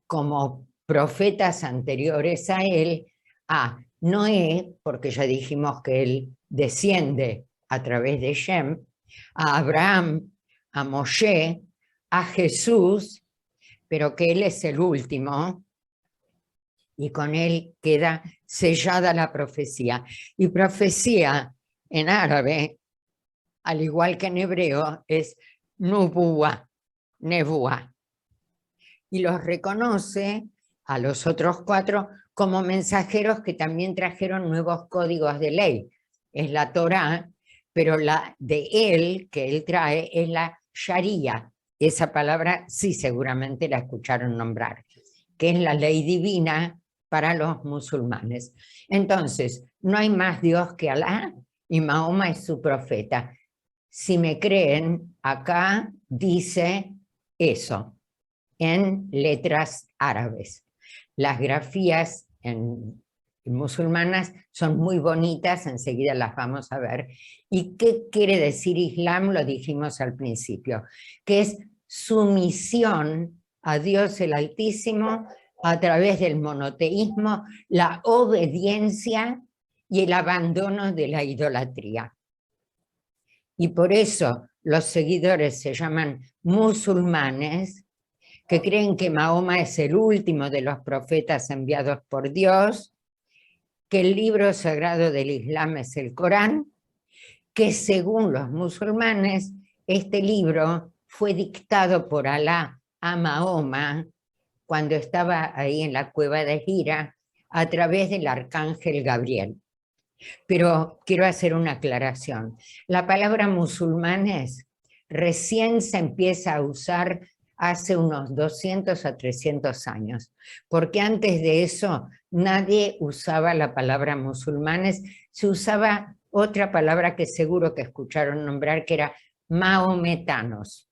como profetas anteriores a él a Noé, porque ya dijimos que él desciende a través de Shem, a Abraham, a Moshe, a Jesús, pero que él es el último y con él queda sellada la profecía. Y profecía en árabe, al igual que en hebreo, es nubuá, nebuá. Y los reconoce a los otros 4 como mensajeros que también trajeron nuevos códigos de ley. Es la Torá, pero la de él, que él trae, es la Sharia. Esa palabra sí seguramente la escucharon nombrar, que es la ley divina para los musulmanes. Entonces, no hay más Dios que Alá y Mahoma es su profeta. Si me creen, acá dice eso, en letras árabes. Las grafías musulmanas son muy bonitas, enseguida las vamos a ver. ¿Y qué quiere decir Islam? Lo dijimos al principio, que es sumisión a Dios el Altísimo a través del monoteísmo, la obediencia y el abandono de la idolatría. Y por eso los seguidores se llaman musulmanes, que creen que Mahoma es el último de los profetas enviados por Dios, que el libro sagrado del Islam es el Corán, que según los musulmanes este libro fue dictado por Alá a Mahoma cuando estaba ahí en la cueva de Hira a través del arcángel Gabriel. Pero quiero hacer una aclaración. La palabra musulmanes recién se empieza a usar hace unos 200 a 300 años, porque antes de eso nadie usaba la palabra musulmanes, se usaba otra palabra que seguro que escucharon nombrar, que era mahometanos.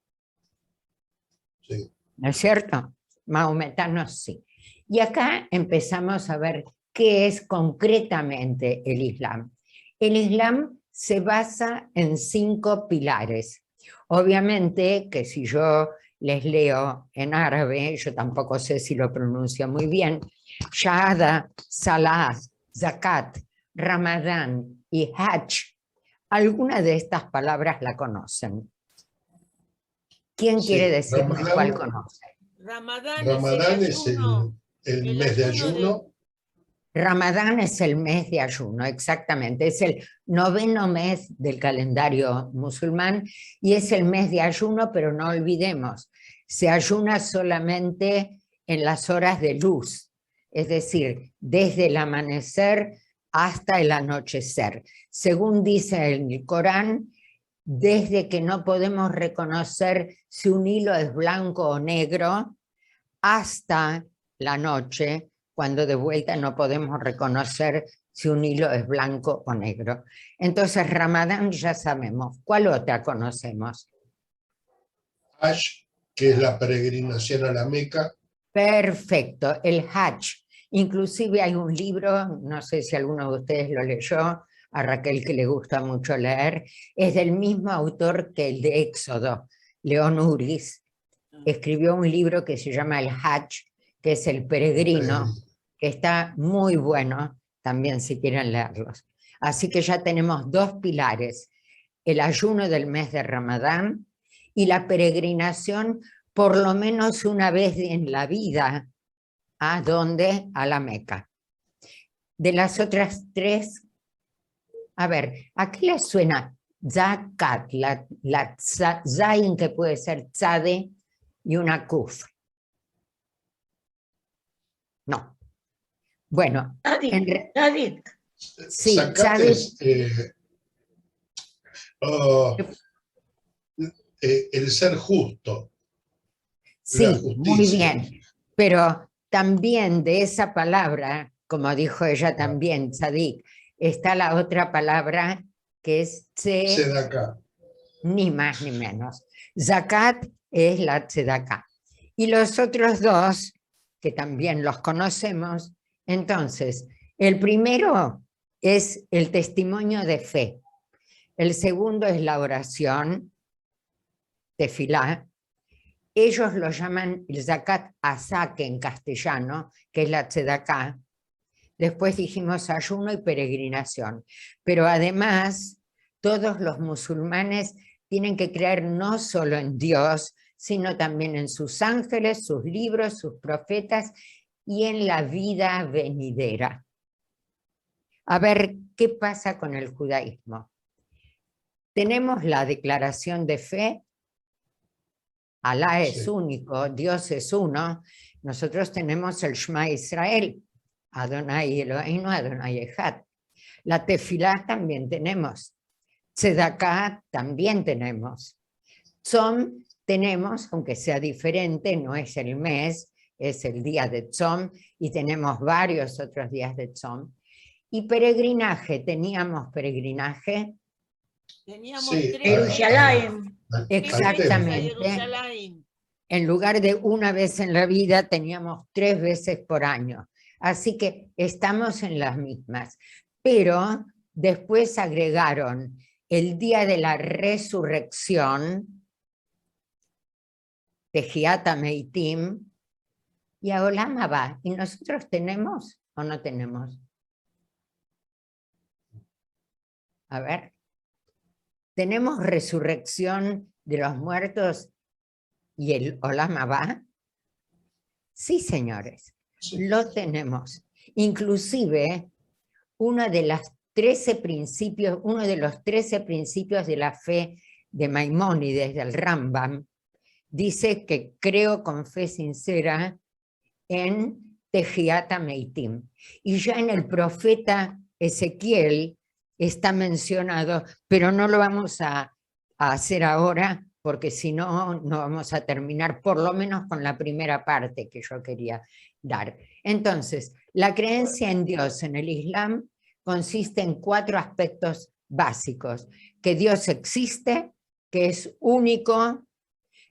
Sí. ¿No es cierto? Mahometanos sí. Y acá empezamos a ver qué es concretamente el Islam. El Islam se basa en 5 pilares. Obviamente que si yo les leo en árabe, yo tampoco sé si lo pronuncio muy bien, Shahada, Salah, Zakat, Ramadán y Hajj, alguna de estas palabras la conocen. ¿Quién quiere decirme cuál conoce? Ramadán Ramadán es es el ayuno, el mes de ayuno. Ramadán es el mes de ayuno, exactamente. Es el 9º mes del calendario musulmán y es el mes de ayuno, pero no olvidemos, se ayuna solamente en las horas de luz, es decir, desde el amanecer hasta el anochecer. Según dice el Corán, desde que no podemos reconocer si un hilo es blanco o negro, hasta la noche, cuando de vuelta no podemos reconocer si un hilo es blanco o negro. Entonces, Ramadán ya sabemos. ¿Cuál otra conocemos? Hajj, que es la peregrinación a la Meca. Perfecto, el Hajj. Inclusive hay un libro, no sé si alguno de ustedes lo leyó, a Raquel que le gusta mucho leer, es del mismo autor que el de Éxodo, León Uris. Escribió un libro que se llama El Hajj, que es el peregrino, que está muy bueno, también si quieren leerlos. Así que ya tenemos 2 pilares, el ayuno del mes de Ramadán y la peregrinación por lo menos una vez en la vida. ¿A dónde? A la Meca. De las otras 3, a ver, ¿a qué les suena? Zakat, la zain, que puede ser tzade, y una kuf. No. Bueno. Tzadik. Sí, Zakat es el ser justo. Sí, muy bien. Pero también de esa palabra, como dijo ella también, tzadik, está la otra palabra que es Tzedaká. Ni más ni menos. Zakat es la tzedaká. Y los otros 2, que también los conocemos, entonces, el primero es el testimonio de fe. El segundo es la oración, tefilá. Ellos lo llaman el zakat asaque en castellano, que es la tzedaká. Después dijimos ayuno y peregrinación. Pero además, todos los musulmanes tienen que creer no solo en Dios, sino también en sus ángeles, sus libros, sus profetas y en la vida venidera. A ver, ¿qué pasa con el judaísmo? Tenemos la declaración de fe, Alá es único, Dios es uno. Nosotros tenemos el Shema Israel, Adonai Eloheinu, Adonai Echad. La tefilá también tenemos. Tzedaká también tenemos. Tzom tenemos, aunque sea diferente, no es el mes, es el día de Tzom, y tenemos varios otros días de Tzom. Y peregrinaje, teníamos peregrinaje. Teníamos Sí, 3 Jerusalén. Exactamente. Jerusalén. En lugar de una vez en la vida, teníamos 3 veces por año. Así que estamos en las mismas. Pero después agregaron el día de la resurrección, Tejiat Meitim, y a Olam Haba. ¿Y nosotros tenemos o no tenemos? A ver. ¿Tenemos resurrección de los muertos y el Olam Haba? Sí, señores, Sí. lo tenemos. Inclusive, uno de los 13 principios de la fe de Maimónides, del Rambam, dice que creo con fe sincera en Tejiat Meitim. Y ya en el profeta Ezequiel está mencionado, pero no lo vamos a hacer ahora, porque si no, no vamos a terminar, por lo menos con la primera parte que yo quería dar. Entonces, la creencia en Dios en el Islam consiste en 4 aspectos básicos: que Dios existe, que es único,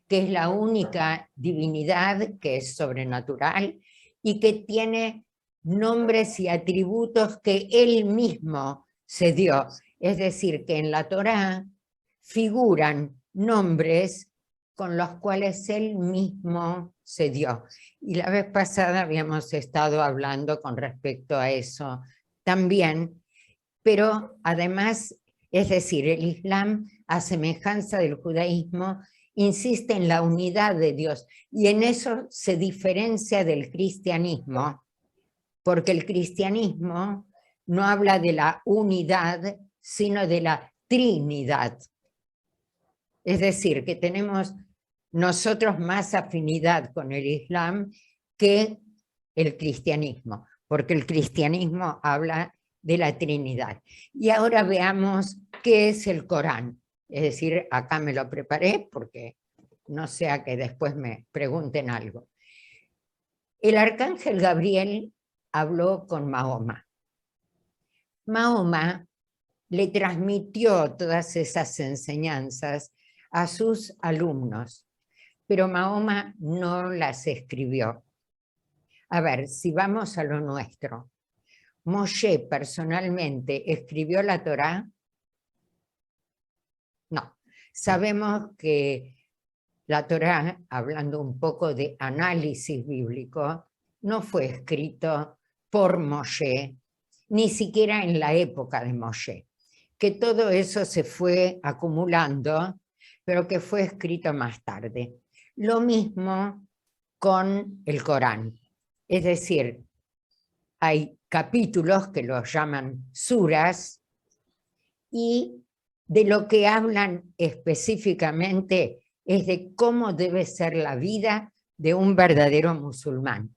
que es la única divinidad, que es sobrenatural, y que tiene nombres y atributos que Él mismo se dio. Es decir, que en la Torá figuran nombres con los cuales Él mismo se dio. Y la vez pasada habíamos estado hablando con respecto a eso también, pero además, es decir, el Islam, a semejanza del judaísmo, insiste en la unidad de Dios, y en eso se diferencia del cristianismo, porque el cristianismo no habla de la unidad, sino de la trinidad. Es decir, que tenemos nosotros más afinidad con el Islam que el cristianismo, porque el cristianismo habla de la Trinidad. Y ahora veamos qué es el Corán. Es decir, acá me lo preparé porque no sea que después me pregunten algo. El arcángel Gabriel habló con Mahoma. Mahoma le transmitió todas esas enseñanzas a sus alumnos, pero Mahoma no las escribió. A ver, si vamos a lo nuestro, ¿Moshe personalmente escribió la Torá? No. Sabemos que la Torá, hablando un poco de análisis bíblico, no fue escrito por Moshe, ni siquiera en la época de Moshe, que todo eso se fue acumulando, pero que fue escrito más tarde. Lo mismo con el Corán. Es decir, hay capítulos que los llaman suras y de lo que hablan específicamente es de cómo debe ser la vida de un verdadero musulmán.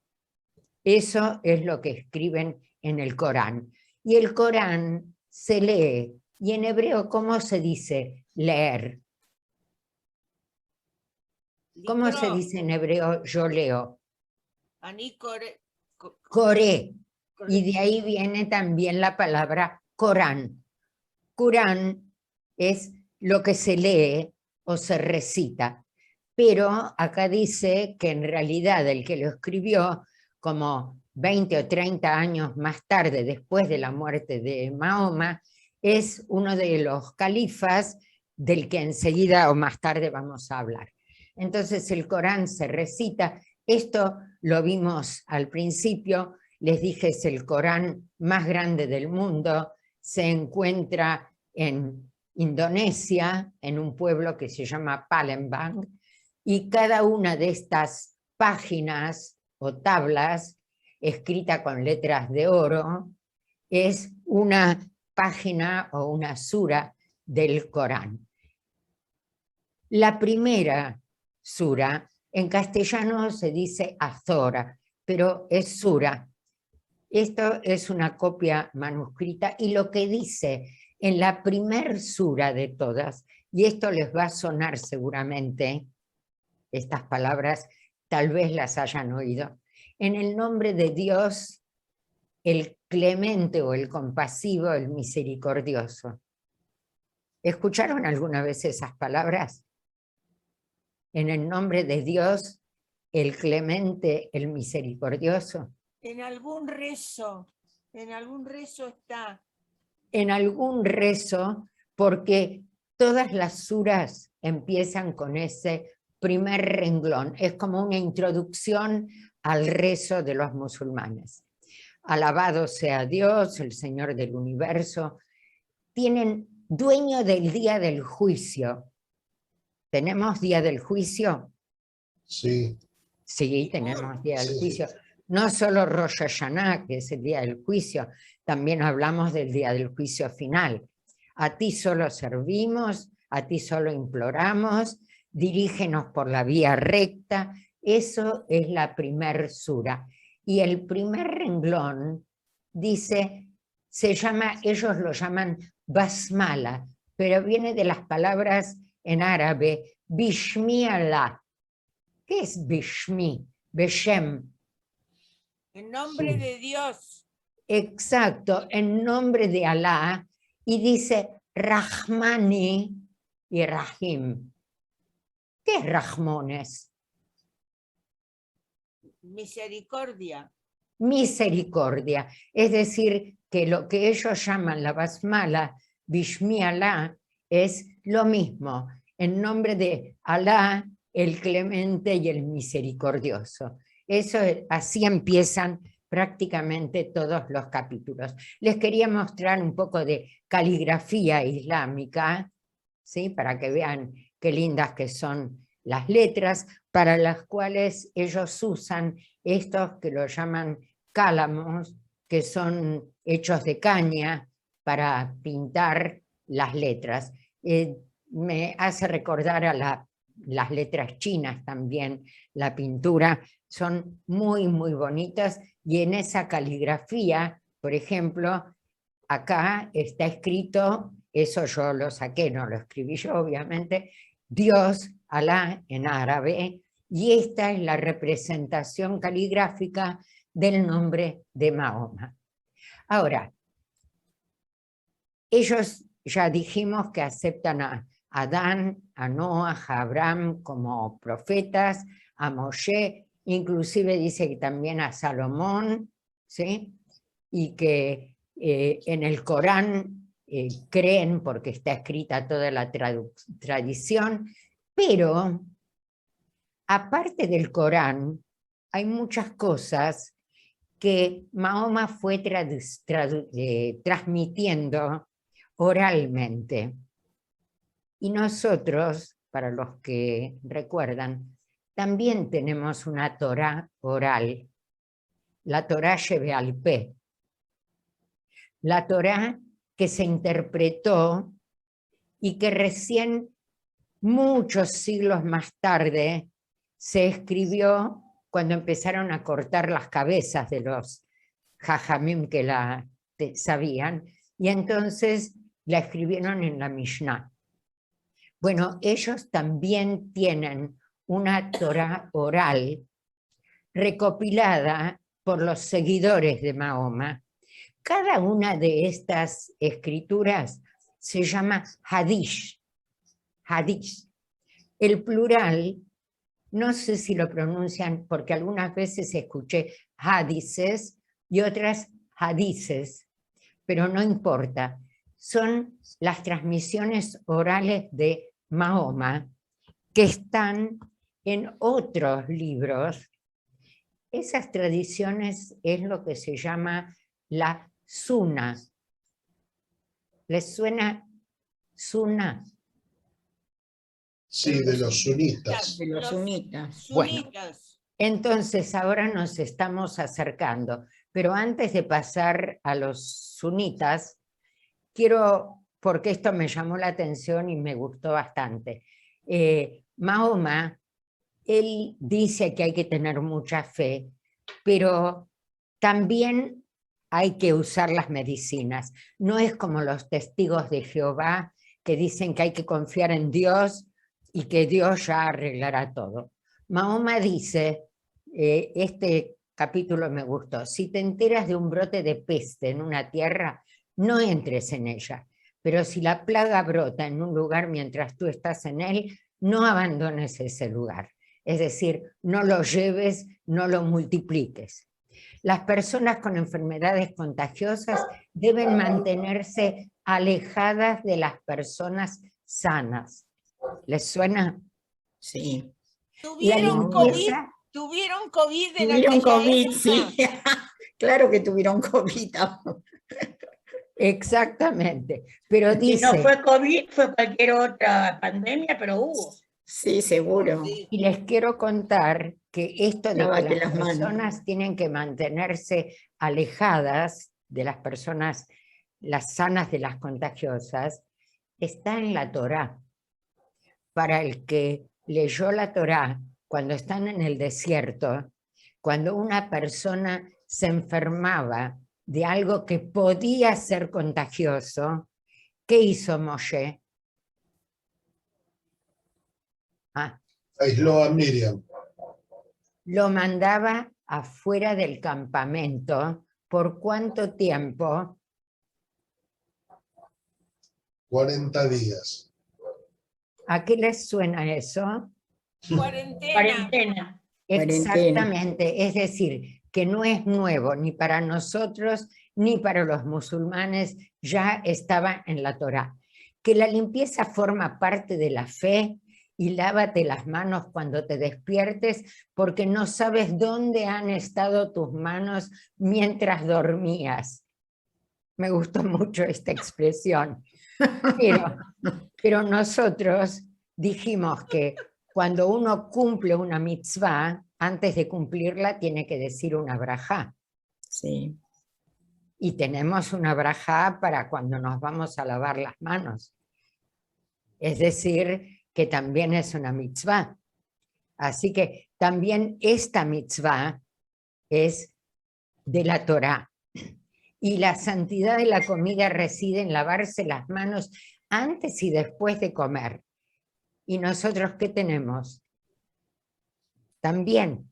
Eso es lo que escriben en el Corán. Y el Corán se lee. Y en hebreo, ¿cómo se dice leer? ¿Cómo se dice en hebreo yo leo? Ani Core- Coré. Y de ahí viene también la palabra Corán. Corán es lo que se lee o se recita. Pero acá dice que en realidad el que lo escribió como 20 o 30 años más tarde, después de la muerte de Mahoma, es uno de los califas del que enseguida o más tarde vamos a hablar. Entonces el Corán se recita. Esto lo vimos al principio, les dije, es el Corán más grande del mundo, se encuentra en Indonesia, en un pueblo que se llama Palembang, y cada una de estas páginas o tablas, escrita con letras de oro, es una página o una sura del Corán. La primera sura, en castellano se dice azora, pero es sura. Esto es una copia manuscrita y lo que dice en la primer sura de todas, y esto les va a sonar seguramente, estas palabras tal vez las hayan oído, en el nombre de Dios, el clemente o el compasivo, el misericordioso. ¿Escucharon alguna vez esas palabras? En el nombre de Dios, el clemente, el misericordioso. En algún rezo está. En algún rezo, porque todas las suras empiezan con ese primer renglón. Es como una introducción al rezo de los musulmanes. Alabado sea Dios, el Señor del universo. Tienen dueño del día del juicio. ¿Tenemos día del juicio? Sí. Sí, tenemos día del Sí. juicio. No solo Rosh Hashanah, que es el día del juicio, también hablamos del día del juicio final. A ti solo servimos, a ti solo imploramos, dirígenos por la vía recta. Eso es la primer sura. Y el primer renglón dice, ellos lo llaman basmala, pero viene de las palabras en árabe, bishmi Allah. ¿Qué es bishmi? Beshem. En nombre de Dios. Exacto, en nombre de Alá, y dice Rahmani y Rahim. ¿Qué es Rahmones? Misericordia. Misericordia. Es decir, que lo que ellos llaman la basmala, Bishmi Alá, es lo mismo. En nombre de Alá, el clemente y el misericordioso. Eso, así empiezan prácticamente todos los capítulos. Les quería mostrar un poco de caligrafía islámica, ¿sí? Para que vean qué lindas que son las letras, para las cuales ellos usan estos que lo llaman cálamos que son hechos de caña para pintar las letras. Me hace recordar a las letras chinas también, la pintura, son muy, muy bonitas, y en esa caligrafía, por ejemplo, acá está escrito, eso yo lo saqué, no lo escribí yo obviamente, Dios, Alá en árabe, y esta es la representación caligráfica del nombre de Mahoma. Ahora, ellos ya dijimos que aceptan a Adán, a Noah, a Abraham como profetas, a Moshe, inclusive dice que también a Salomón, ¿sí? Y que en el Corán creen, porque está escrita toda la tradición, pero aparte del Corán, hay muchas cosas que Mahoma fue transmitiendo oralmente. Y nosotros, para los que recuerdan, también tenemos una Torá oral, la Torá Shebe'al Peh, la Torá que se interpretó y que recién muchos siglos más tarde se escribió cuando empezaron a cortar las cabezas de los jajamim que la sabían, y entonces la escribieron en la Mishnah. Bueno, ellos también tienen una Torá oral recopilada por los seguidores de Mahoma. Cada una de estas escrituras se llama Hadish. Hadish. El plural, no sé si lo pronuncian, porque algunas veces escuché hadices y otras hadices, pero no importa. Son las transmisiones orales de Mahoma que están en otros libros. Esas tradiciones es lo que se llama la Sunna. ¿Les suena Sunna? Sí, de los sunitas. De los sunitas. Bueno. Sunitas. Entonces ahora nos estamos acercando, pero antes de pasar a los sunitas, quiero, porque esto me llamó la atención y me gustó bastante. Mahoma, él dice que hay que tener mucha fe, pero también hay que usar las medicinas. No es como los testigos de Jehová que dicen que hay que confiar en Dios y que Dios ya arreglará todo. Mahoma dice, este capítulo me gustó, si te enteras de un brote de peste en una tierra, no entres en ella, pero si la plaga brota en un lugar mientras tú estás en él, no abandones ese lugar. Es decir, no lo lleves, no lo multipliques. Las personas con enfermedades contagiosas deben mantenerse alejadas de las personas sanas. ¿Les suena? Sí. ¿Tuvieron COVID? ¿Tuvieron COVID en aquella COVID, época? sí. Claro que tuvieron COVID. Exactamente, pero Si dice... no fue COVID, fue cualquier otra pandemia, pero hubo. Sí, seguro. Sí. Y les quiero contar que esto de que Lávate las las manos. personas tienen que mantenerse alejadas de las personas, las sanas de las contagiosas, está en la Torá. Para el que leyó la Torá cuando están en el desierto, cuando una persona se enfermaba de algo que podía ser contagioso, ¿qué hizo Moshe? Aisló a Miriam. Lo mandaba afuera del campamento. ¿Por cuánto tiempo? 40 días. ¿A qué les suena eso? Cuarentena. Cuarentena. Exactamente, es decir, que no es nuevo ni para nosotros ni para los musulmanes, ya estaba en la Torá. Que la limpieza forma parte de la fe y lávate las manos cuando te despiertes porque no sabes dónde han estado tus manos mientras dormías. Me gustó mucho esta expresión. Pero nosotros dijimos que cuando uno cumple una mitzvah, antes de cumplirla tiene que decir una brajá. Sí. Y tenemos una brajá para cuando nos vamos a lavar las manos. Es decir, que también es una mitzvah. Así que también esta mitzvah es de la Torá. Y la santidad de la comida reside en lavarse las manos antes y después de comer. ¿Y nosotros qué tenemos? También,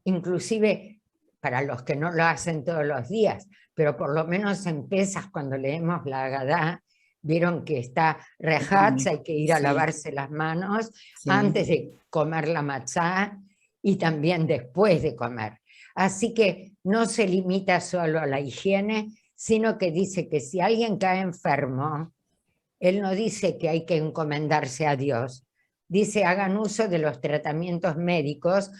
inclusive para los que no lo hacen todos los días, pero por lo menos en Pesaj, cuando leemos la Agadá, vieron que está rejatz, hay que ir a lavarse las manos antes de comer la matzá y también después de comer. Así que no se limita solo a la higiene, sino que dice que si alguien cae enfermo, él no dice que hay que encomendarse a Dios, dice hagan uso de los tratamientos médicos,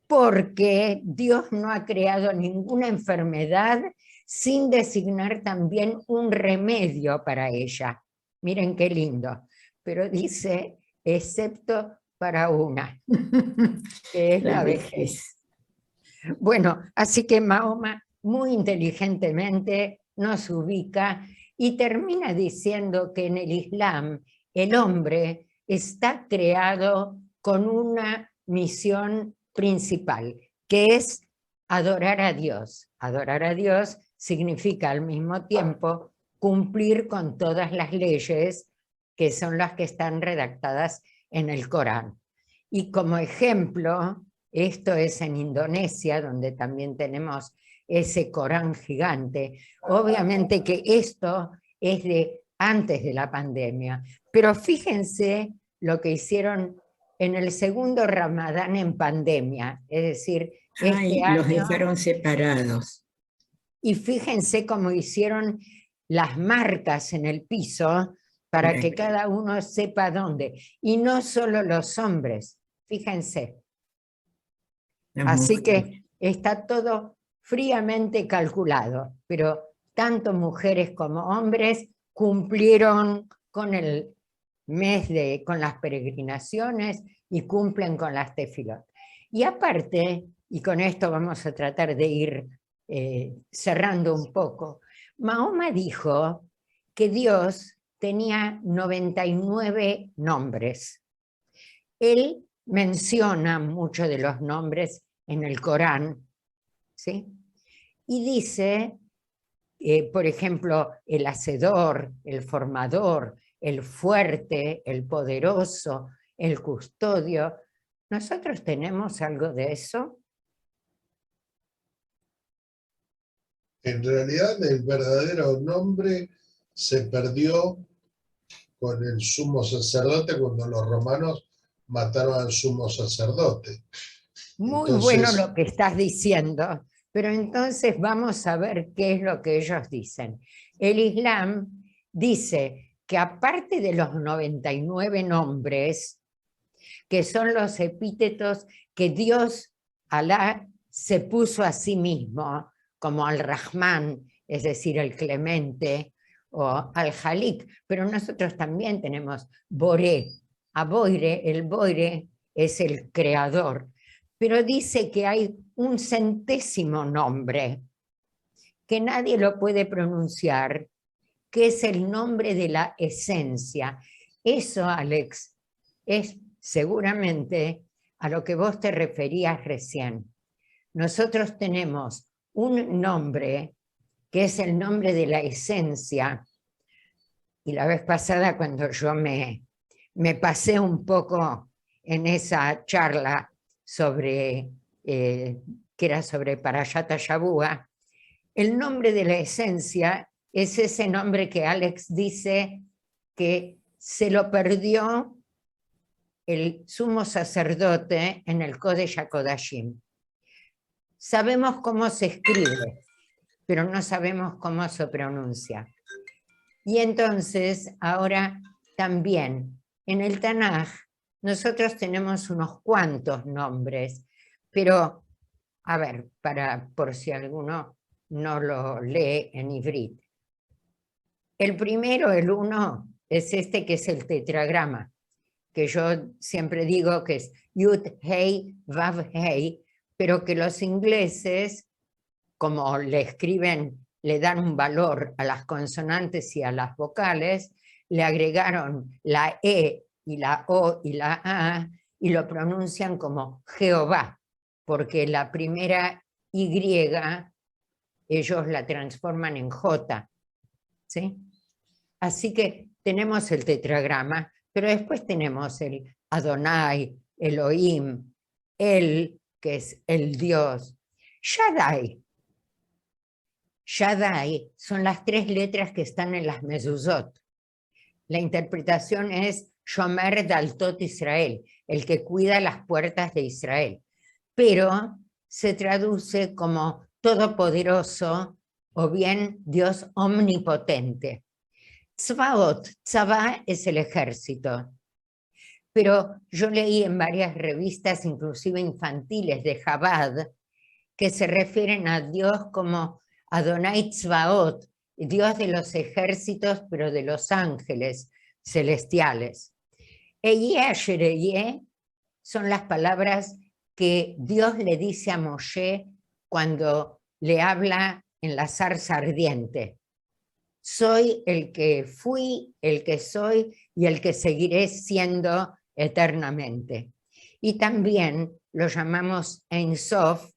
porque Dios no ha creado ninguna enfermedad sin designar también un remedio para ella. Miren qué lindo. Pero dice, excepto para una, que es la vejez. Bueno, así que Mahoma muy inteligentemente nos ubica y termina diciendo que en el Islam el hombre está creado con una misión principal, que es adorar a Dios. Adorar a Dios significa al mismo tiempo cumplir con todas las leyes que son las que están redactadas en el Corán. Y como ejemplo, esto es en Indonesia, donde también tenemos ese Corán gigante. Obviamente que esto es de antes de la pandemia, pero fíjense lo que hicieron en el segundo Ramadán en pandemia, es decir, este año, los dejaron separados. Y fíjense cómo hicieron las marcas en el piso para que cada uno sepa dónde. Y no solo los hombres, fíjense. Así que está todo fríamente calculado, pero tanto mujeres como hombres cumplieron con el mes con las peregrinaciones y cumplen con las tefilot. Y aparte, y con esto vamos a tratar de ir cerrando un poco, Mahoma dijo que Dios tenía 99 nombres. Él menciona muchos de los nombres en el Corán, ¿sí? Y dice, por ejemplo, el hacedor, el formador, el fuerte, el poderoso, el custodio. ¿Nosotros tenemos algo de eso? En realidad, el verdadero nombre se perdió con el sumo sacerdote cuando los romanos mataron al sumo sacerdote. Muy bueno lo que estás diciendo, pero entonces vamos a ver qué es lo que ellos dicen. El Islam dice que aparte de los 99 nombres, que son los epítetos que Dios, Alá, se puso a sí mismo, como al-Rahman, es decir, el clemente, o al-Jalik, pero nosotros también tenemos Boré, Aboire, el Boire es el creador, pero dice que hay un 100º nombre, que nadie lo puede pronunciar, que es el nombre de la esencia. Eso, Alex, es seguramente a lo que vos te referías recién. Nosotros tenemos un nombre que es el nombre de la esencia, y la vez pasada cuando yo me pasé un poco en esa charla sobre, que era sobre Parashat Shavua, el nombre de la esencia es ese nombre que Alex dice que se lo perdió el sumo sacerdote en el Kodesh HaKodashim. Sabemos cómo se escribe, pero no sabemos cómo se pronuncia. Y entonces, ahora también, en el Tanaj, nosotros tenemos unos cuantos nombres, pero, a ver, por si alguno no lo lee en ivrit. El primero, el 1, es este que es el tetragrama, que yo siempre digo que es Yud, Hei, Vav, Hei, pero que los ingleses como le escriben, le dan un valor a las consonantes y a las vocales, le agregaron la E y la O y la A y lo pronuncian como Jehová, porque la primera Y ellos la transforman en J, ¿sí? Así que tenemos el tetragrama, pero después tenemos el Adonai, Elohim, El, que es el Dios, Shaddai. Shaddai son las 3 letras que están en las mezuzot. La interpretación es Shomer Daltot Israel, el que cuida las puertas de Israel. Pero se traduce como todopoderoso o bien Dios omnipotente. Tzvaot, tzavá es el ejército. Pero yo leí en varias revistas, inclusive infantiles de Chabad, que se refieren a Dios como Adonai Tzvaot, Dios de los ejércitos, pero de los ángeles celestiales. Eye asher eye son las palabras que Dios le dice a Moshe cuando le habla en la zarza ardiente. Soy el que fui, el que soy y el que seguiré siendo eternamente. Y también lo llamamos Ein Sof,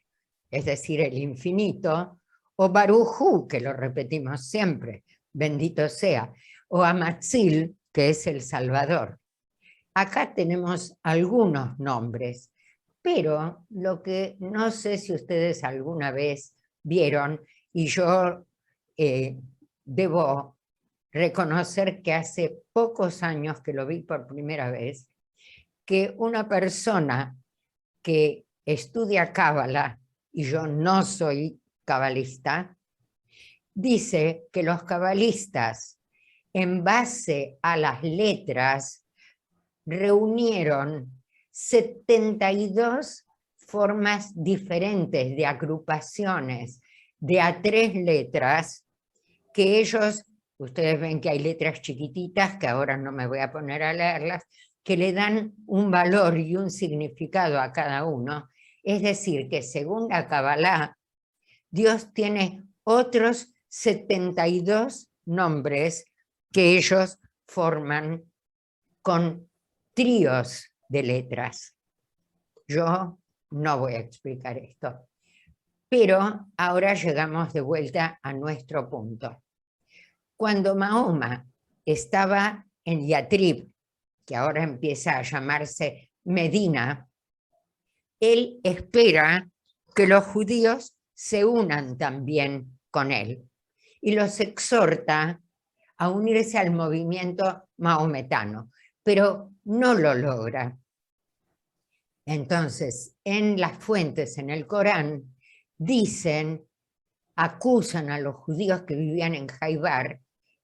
es decir, el infinito, o Barujú, que lo repetimos siempre, bendito sea, o Amatzil, que es el Salvador. Acá tenemos algunos nombres, pero lo que no sé si ustedes alguna vez vieron, y yo debo reconocer que hace pocos años que lo vi por primera vez, que una persona que estudia Cábala, y yo no soy cabalista, dice que los cabalistas, en base a las letras, reunieron 72 formas diferentes de agrupaciones de a 3 letras, que ellos, ustedes ven que hay letras chiquititas, que ahora no me voy a poner a leerlas, que le dan un valor y un significado a cada uno. Es decir, que según la Kabbalah, Dios tiene otros 72 nombres que ellos forman con tríos de letras. Yo no voy a explicar esto. Pero ahora llegamos de vuelta a nuestro punto. Cuando Mahoma estaba en Yatrib, que ahora empieza a llamarse Medina, él espera que los judíos se unan también con él y los exhorta a unirse al movimiento maometano, pero no lo logra. Entonces, en las fuentes, en el Corán, dicen, acusan a los judíos que vivían en Jaibar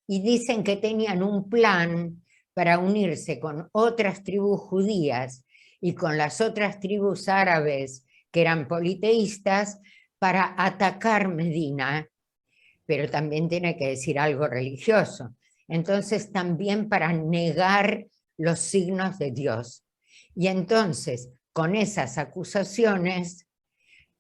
y dicen que tenían un plan para unirse con otras tribus judías y con las otras tribus árabes que eran politeístas para atacar Medina, pero también tiene que decir algo religioso. Entonces también para negar los signos de Dios. Y entonces, con esas acusaciones,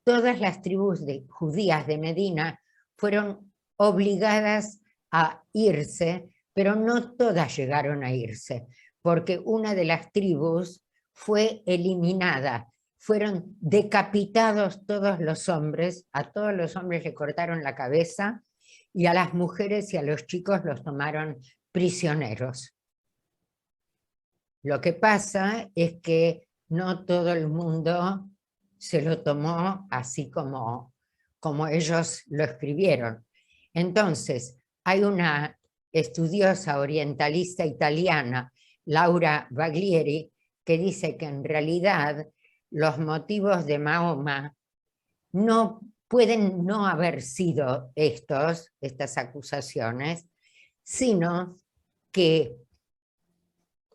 todas las tribus judías de Medina fueron obligadas a irse, pero no todas llegaron a irse, porque una de las tribus fue eliminada. Fueron decapitados todos los hombres, a todos los hombres le cortaron la cabeza y a las mujeres y a los chicos los tomaron prisioneros. Lo que pasa es que no todo el mundo se lo tomó así como ellos lo escribieron. Entonces, hay una estudiosa orientalista italiana, Laura Baglieri, que dice que en realidad los motivos de Mahoma no pueden no haber sido estas acusaciones, sino que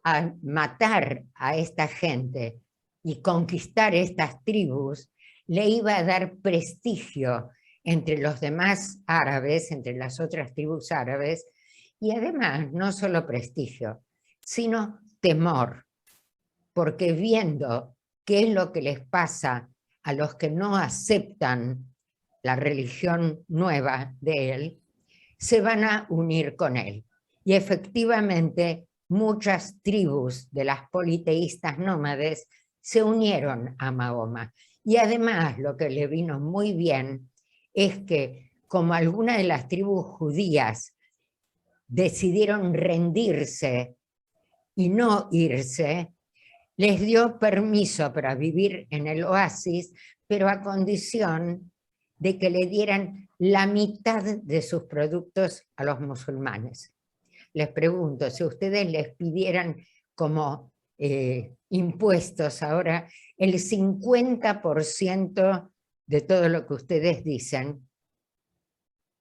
al matar a esta gente y conquistar estas tribus, le iba a dar prestigio entre los demás árabes, entre las otras tribus árabes, y además no solo prestigio, sino temor, porque viendo qué es lo que les pasa a los que no aceptan la religión nueva de él, se van a unir con él. Y efectivamente muchas tribus de las politeístas nómades se unieron a Mahoma. Y además lo que le vino muy bien es que como algunas de las tribus judías decidieron rendirse y no irse, les dio permiso para vivir en el oasis, pero a condición de que le dieran la mitad de sus productos a los musulmanes. Les pregunto, si ustedes les pidieran como impuestos ahora el 50% de todo lo que ustedes dicen,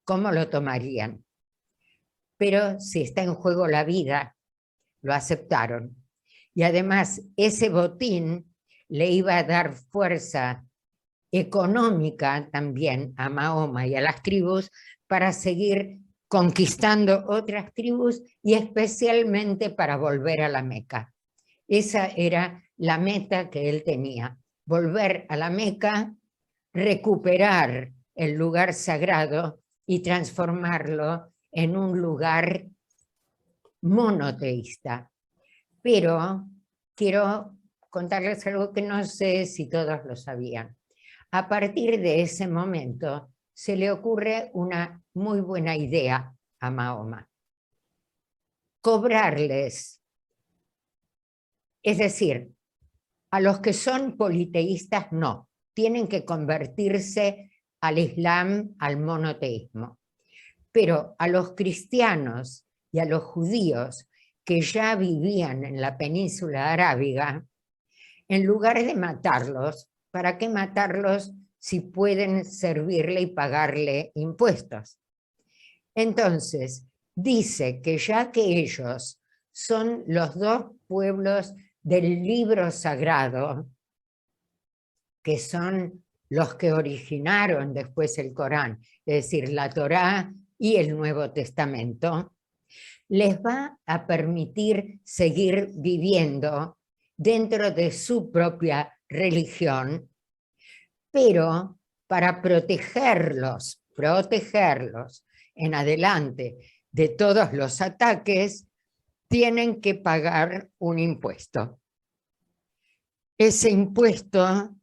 ¿cómo lo tomarían? Pero si está en juego la vida, lo aceptaron. Y además ese botín le iba a dar fuerza económica también a Mahoma y a las tribus para seguir conquistando otras tribus y especialmente para volver a la Meca. Esa era la meta que él tenía, volver a la Meca, recuperar el lugar sagrado y transformarlo en un lugar monoteísta. Pero quiero contarles algo que no sé si todos lo sabían. A partir de ese momento se le ocurre una muy buena idea a Mahoma. Cobrarles, es decir, a los que son politeístas no, tienen que convertirse al Islam, al monoteísmo. Pero a los cristianos y a los judíos que ya vivían en la península arábiga, en lugar de matarlos, ¿para qué matarlos si pueden servirle y pagarle impuestos? Entonces, dice que ya que ellos son los dos pueblos del libro sagrado, que son los que originaron después el Corán, es decir, la Torá y el Nuevo Testamento, les va a permitir seguir viviendo dentro de su propia religión, pero para protegerlos en adelante de todos los ataques, tienen que pagar un impuesto. Ese impuesto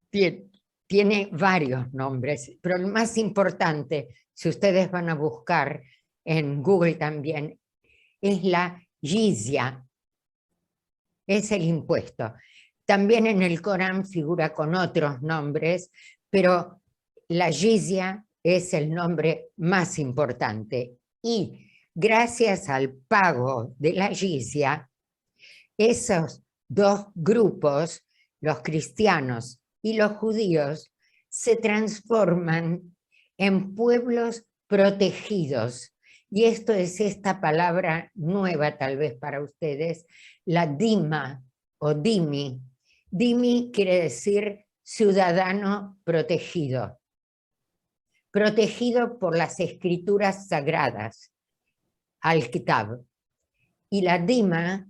tiene varios nombres, pero el más importante, si ustedes van a buscar en Google también, es la jizya, es el impuesto. También en el Corán figura con otros nombres, pero la jizya es el nombre más importante. Y gracias al pago de la jizya, esos dos grupos, los cristianos y los judíos, se transforman en pueblos protegidos. Y esto es esta palabra nueva tal vez para ustedes, la dima o dimi. Dimi quiere decir ciudadano protegido. Protegido por las escrituras sagradas, al-Kitab. Y la dima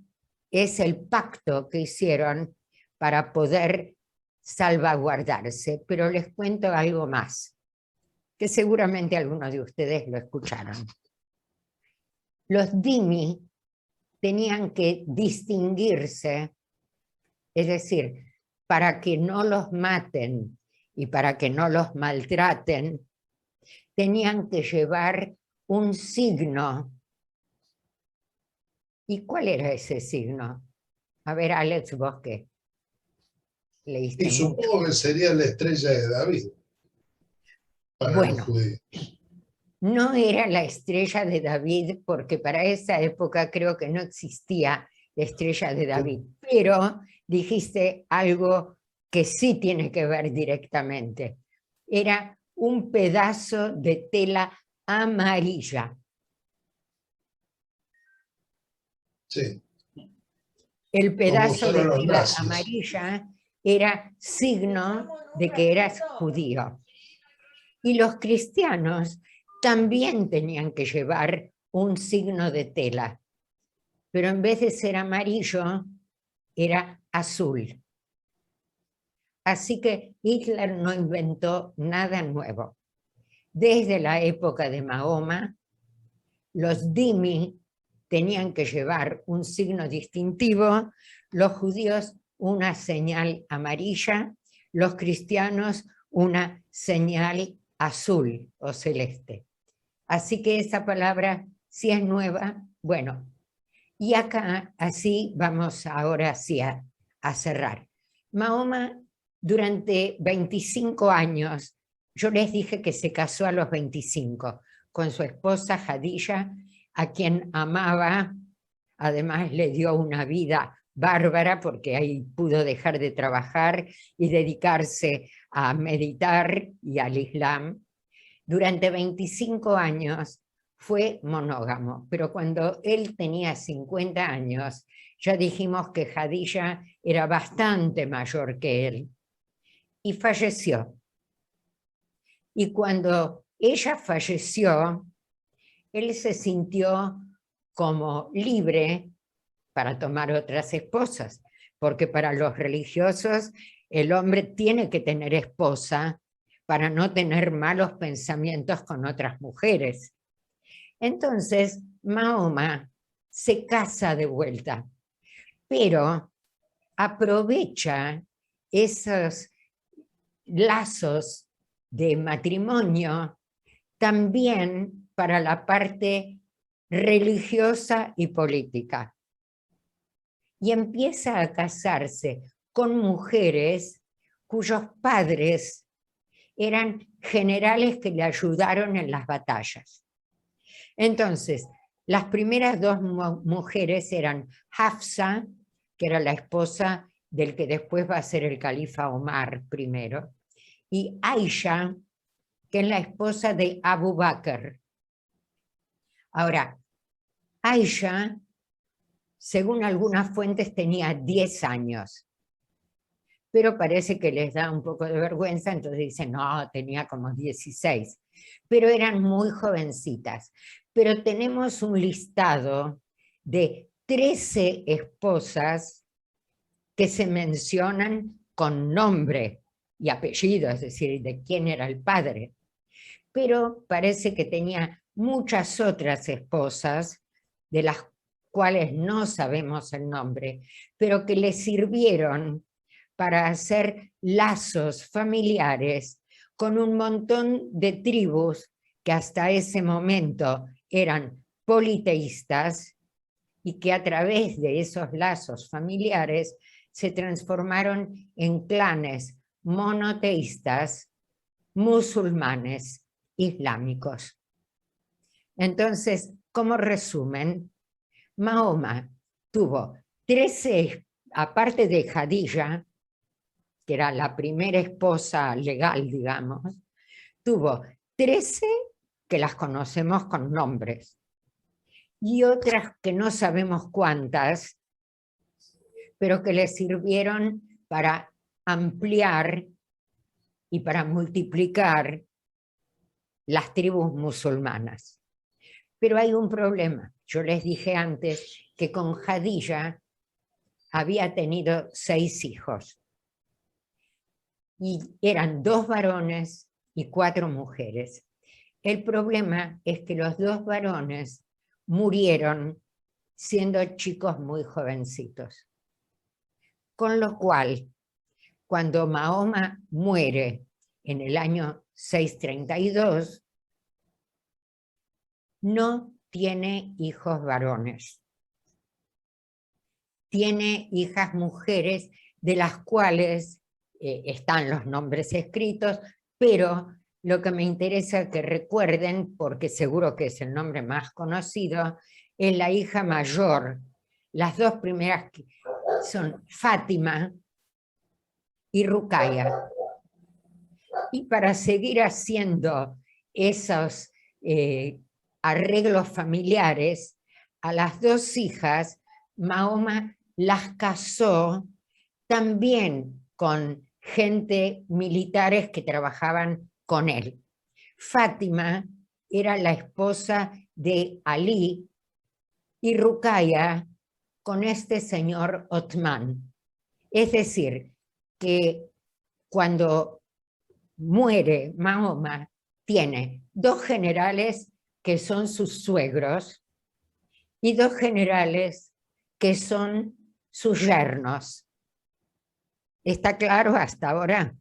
es el pacto que hicieron para poder salvaguardarse. Pero les cuento algo más, que seguramente algunos de ustedes lo escucharon. Los dhimmi tenían que distinguirse, es decir, para que no los maten y para que no los maltraten, tenían que llevar un signo. ¿Y cuál era ese signo? A ver, Alex, vos qué leíste. Y supongo que sería la estrella de David para los judíos. No era la estrella de David, porque para esa época creo que no existía la estrella de David, pero dijiste algo que sí tiene que ver directamente. Era un pedazo de tela amarilla. Sí. El pedazo de tela amarilla era signo de que eras judío. Y los cristianos también tenían que llevar un signo de tela, pero en vez de ser amarillo, era azul. Así que Hitler no inventó nada nuevo. desde la época de Mahoma, los dhimmi tenían que llevar un signo distintivo, los judíos una señal amarilla, los cristianos una señal azul o celeste. Así que esa palabra, si es nueva, bueno. Y acá, así vamos ahora sí a cerrar. Mahoma, durante 25 años, yo les dije que se casó a los 25 con su esposa Jadilla, a quien amaba, además le dio una vida bárbara porque ahí pudo dejar de trabajar y dedicarse a meditar y al Islam. Durante 25 años fue monógamo, pero cuando él tenía 50 años, ya dijimos que Jadilla era bastante mayor que él y falleció. Y cuando ella falleció, él se sintió como libre para tomar otras esposas, porque para los religiosos el hombre tiene que tener esposa para no tener malos pensamientos con otras mujeres. Entonces, Mahoma se casa de vuelta, pero aprovecha esos lazos de matrimonio también para la parte religiosa y política. Y empieza a casarse con mujeres cuyos padres eran generales que le ayudaron en las batallas. Entonces, las primeras dos mujeres eran Hafsa, que era la esposa del que después va a ser el califa Omar primero, y Aisha, que es la esposa de Abu Bakr. Ahora, Aisha, según algunas fuentes, tenía 10 años, pero parece que les da un poco de vergüenza, entonces dicen, no, tenía como 16, pero eran muy jovencitas. Pero tenemos un listado de 13 esposas que se mencionan con nombre y apellido, es decir, de quién era el padre. Pero parece que tenía muchas otras esposas, de las cuales no sabemos el nombre, pero que le sirvieron para hacer lazos familiares con un montón de tribus que hasta ese momento eran politeístas y que a través de esos lazos familiares se transformaron en clanes monoteístas, musulmanes, islámicos. Entonces, como resumen, Mahoma tuvo 13, aparte de Jadilla, que era la primera esposa legal, digamos, tuvo 13 que las conocemos con nombres, y otras que no sabemos cuántas, pero que le sirvieron para ampliar y para multiplicar las tribus musulmanas. Pero hay un problema. Yo les dije antes que con Jadilla había tenido 6 hijos. Y eran 2 varones y 4 mujeres. El problema es que los 2 varones murieron siendo chicos muy jovencitos. Con lo cual, cuando Mahoma muere en el año 632, no tiene hijos varones. Tiene hijas mujeres, de las cuales están los nombres escritos, pero lo que me interesa que recuerden, porque seguro que es el nombre más conocido, es la hija mayor. Las 2 primeras son Fátima y Ruqaya. Y para seguir haciendo esos arreglos familiares, a las 2 hijas, Mahoma las casó también con gente militares que trabajaban con él. Fátima era la esposa de Ali y Ruqaya con este señor Othman. Es decir, que cuando muere Mahoma, tiene 2 generales que son sus suegros y 2 generales que son sus yernos. ¿Está claro hasta ahora?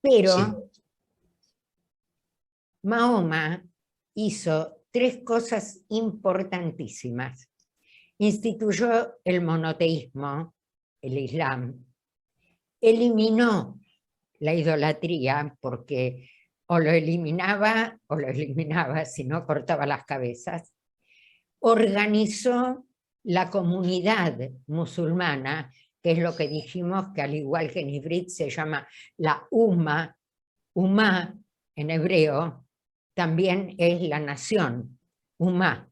Pero Mahoma hizo 3 cosas importantísimas. Instituyó el monoteísmo, el Islam, eliminó la idolatría, porque o lo eliminaba, si no cortaba las cabezas, organizó la comunidad musulmana, que es lo que dijimos que al igual que en Ivrit se llama la Umma en hebreo, también es la nación, Umma,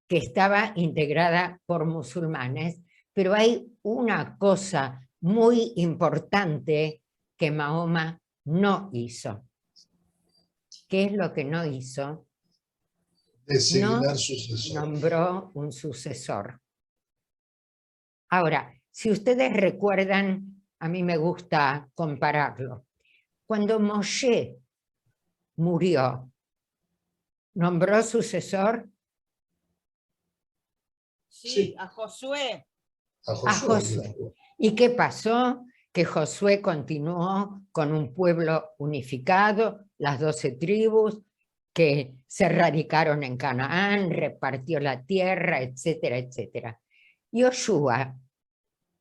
que estaba integrada por musulmanes, pero hay una cosa muy importante que Mahoma no hizo. ¿Qué es lo que no hizo? Designar No sucesor. nombró un sucesor. Ahora, si ustedes recuerdan, a mí me gusta compararlo. Cuando Moshe murió, ¿nombró sucesor? Sí, a Josué. A A Josué. ¿Y qué pasó? Que Josué continuó con un pueblo unificado, las 12 tribus, que se radicaron en Canaán, repartió la tierra, etcétera, etcétera. Yoshua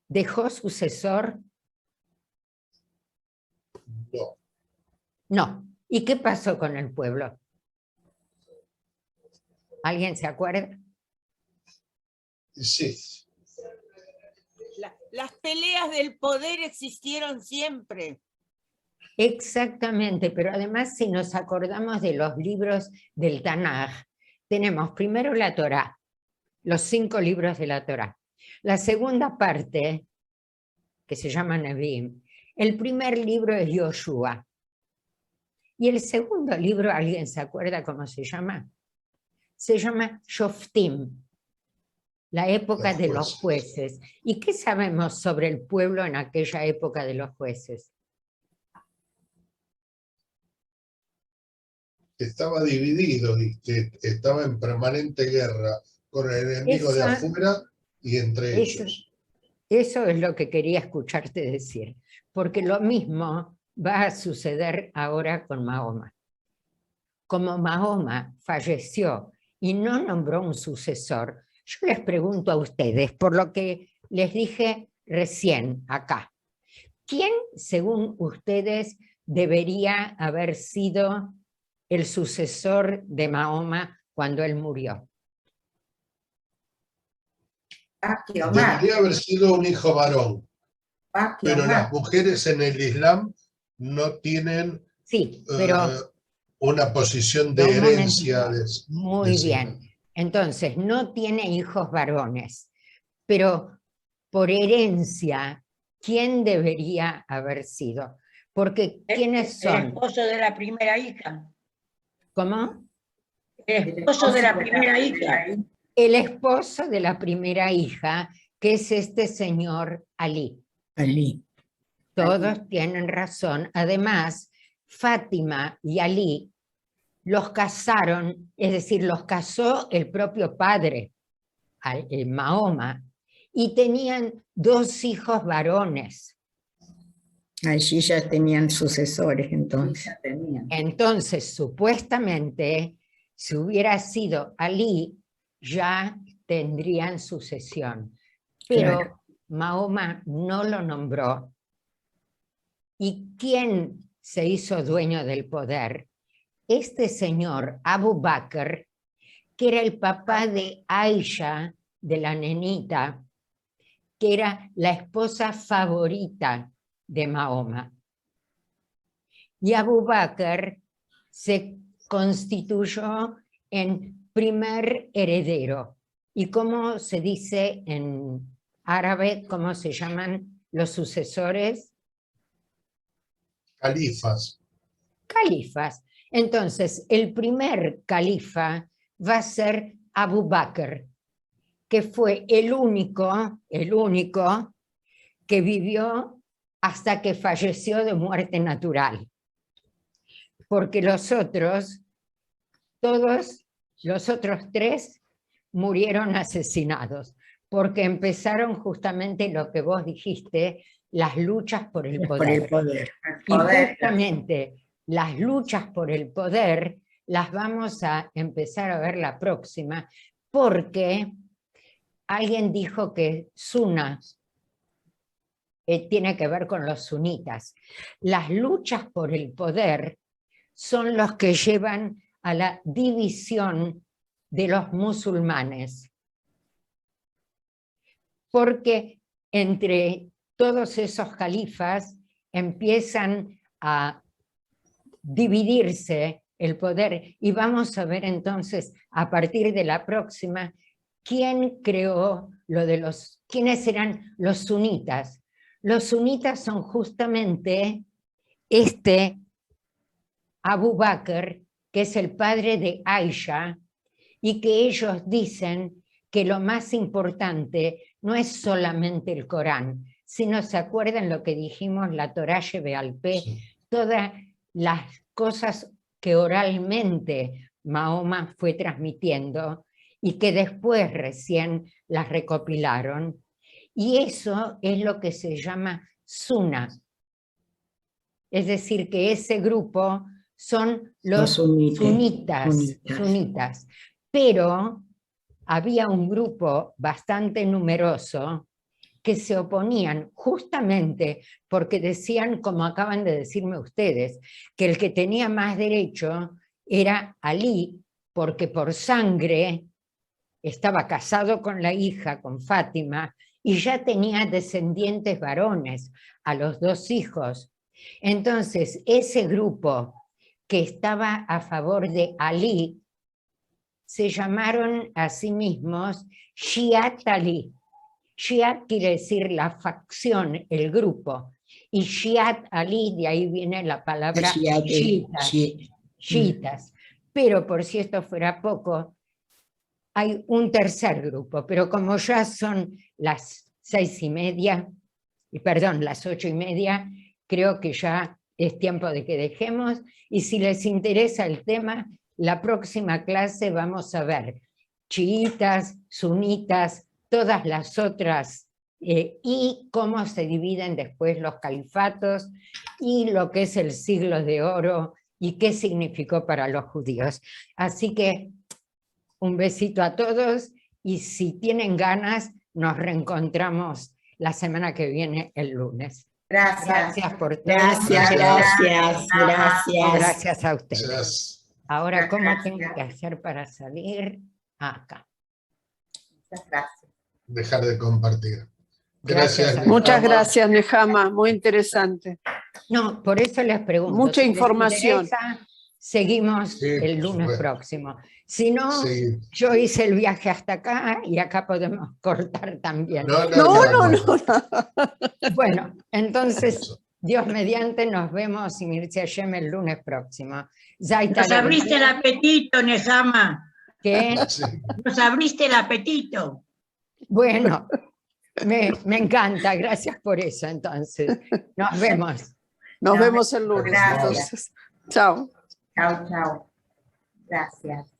dejó sucesor. No. No. ¿Y qué pasó con el pueblo? ¿Alguien se acuerda? Sí. Las peleas del poder existieron siempre. Exactamente, pero además si nos acordamos de los libros del Tanaj, tenemos primero la Torá, los 5 libros de la Torá. La segunda parte, que se llama Nevi'im, el primer libro es Yoshua. Y el segundo libro, ¿alguien se acuerda cómo se llama? Se llama Shoftim, la época de los jueces. ¿Y qué sabemos sobre el pueblo en aquella época de los jueces? Estaba dividido y que estaba en permanente guerra con el enemigo de afuera y entre ellos. Eso es lo que quería escucharte decir, porque lo mismo va a suceder ahora con Mahoma. Como Mahoma falleció y no nombró un sucesor, yo les pregunto a ustedes, por lo que les dije recién acá, ¿quién, según ustedes, debería haber sido el sucesor de Mahoma cuando él murió? Debería haber sido un hijo varón, pero las mujeres en el Islam no tienen una posición de herencia. Muy bien, entonces no tiene hijos varones, pero por herencia, ¿quién debería haber sido? Porque ¿quiénes son? El esposo de la primera hija. ¿Cómo? El esposo de la primera hija. El esposo de la primera hija, que es este señor Ali. Ali. Todos tienen razón. Además, Fátima y Ali los casaron, es decir, los casó el propio padre, el Mahoma, y tenían 2 hijos varones. Allí ya tenían sucesores entonces. Entonces, supuestamente, si hubiera sido Ali, ya tendrían sucesión. Pero claro, Mahoma no lo nombró. ¿Y quién se hizo dueño del poder? Este señor, Abu Bakr, que era el papá de Aisha, de la nenita, que era la esposa favorita de Mahoma. Y Abu Bakr se constituyó en primer heredero. ¿Y cómo se dice en árabe, cómo se llaman los sucesores? Califas. Califas. Entonces, el primer califa va a ser Abu Bakr, que fue el único que vivió hasta que falleció de muerte natural. porque los otros, todos los otros 3 murieron asesinados, porque empezaron justamente lo que vos dijiste, las luchas por el Por poder. el poder. Y justamente las luchas por el poder las vamos a empezar a ver la próxima, porque alguien dijo que Sunna tiene que ver con los sunitas. Las luchas por el poder son los que llevan a la división de los musulmanes. Porque entre todos esos califas empiezan a dividirse el poder, y vamos a ver entonces a partir de la próxima quién creó lo de quiénes eran los sunitas. Los sunitas son justamente Abu Bakr, que es el padre de Aisha, y que ellos dicen que lo más importante no es solamente el Corán, sino, ¿se acuerdan lo que dijimos? La Torá Shebe'al Peh, todas las cosas que oralmente Mahoma fue transmitiendo y que después recién las recopilaron. Y eso es lo que se llama Sunna. Es decir, que ese grupo son los sunitas. Pero había un grupo bastante numeroso que se oponían justamente porque decían, como acaban de decirme ustedes, que el que tenía más derecho era Alí, porque por sangre estaba casado con la hija, con Fátima, y ya tenía descendientes varones, a los 2 hijos. Entonces, ese grupo que estaba a favor de Alí, se llamaron a sí mismos Shiat Ali. Shiat quiere decir la facción, el grupo, y Shiat Ali, de ahí viene la palabra chiitas. Pero por si esto fuera poco, hay un tercer grupo, pero como ya son las 6:30, las 8:30, creo que ya es tiempo de que dejemos, y si les interesa el tema, la próxima clase vamos a ver chiitas, sunitas, todas las otras, y cómo se dividen después los califatos, y lo que es el siglo de oro, y qué significó para los judíos. Así que un besito a todos, y si tienen ganas, nos reencontramos la semana que viene, el lunes. Gracias por todo. Gracias Gracias a ustedes. Gracias. Ahora, ¿cómo tengo que hacer para salir? Acá. Muchas gracias. Dejar de compartir. Gracias. Gracias. Muchas gracias, Nehama, muy interesante. No, por eso les pregunto. Mucha si les información. interesa, seguimos Sí, el por lunes supuesto. próximo. Si no, Sí. yo hice el viaje hasta acá y acá podemos cortar también. No. Bueno, entonces, Dios mediante, nos vemos y Mircea Hashem el lunes próximo. Nos abriste el apetito, Nehama. ¿Qué? Sí. Nos abriste el apetito. Bueno, me encanta, gracias por eso entonces. Nos vemos. Nos vemos el lunes. Gracias. Entonces, chao. Chao, chao. Gracias.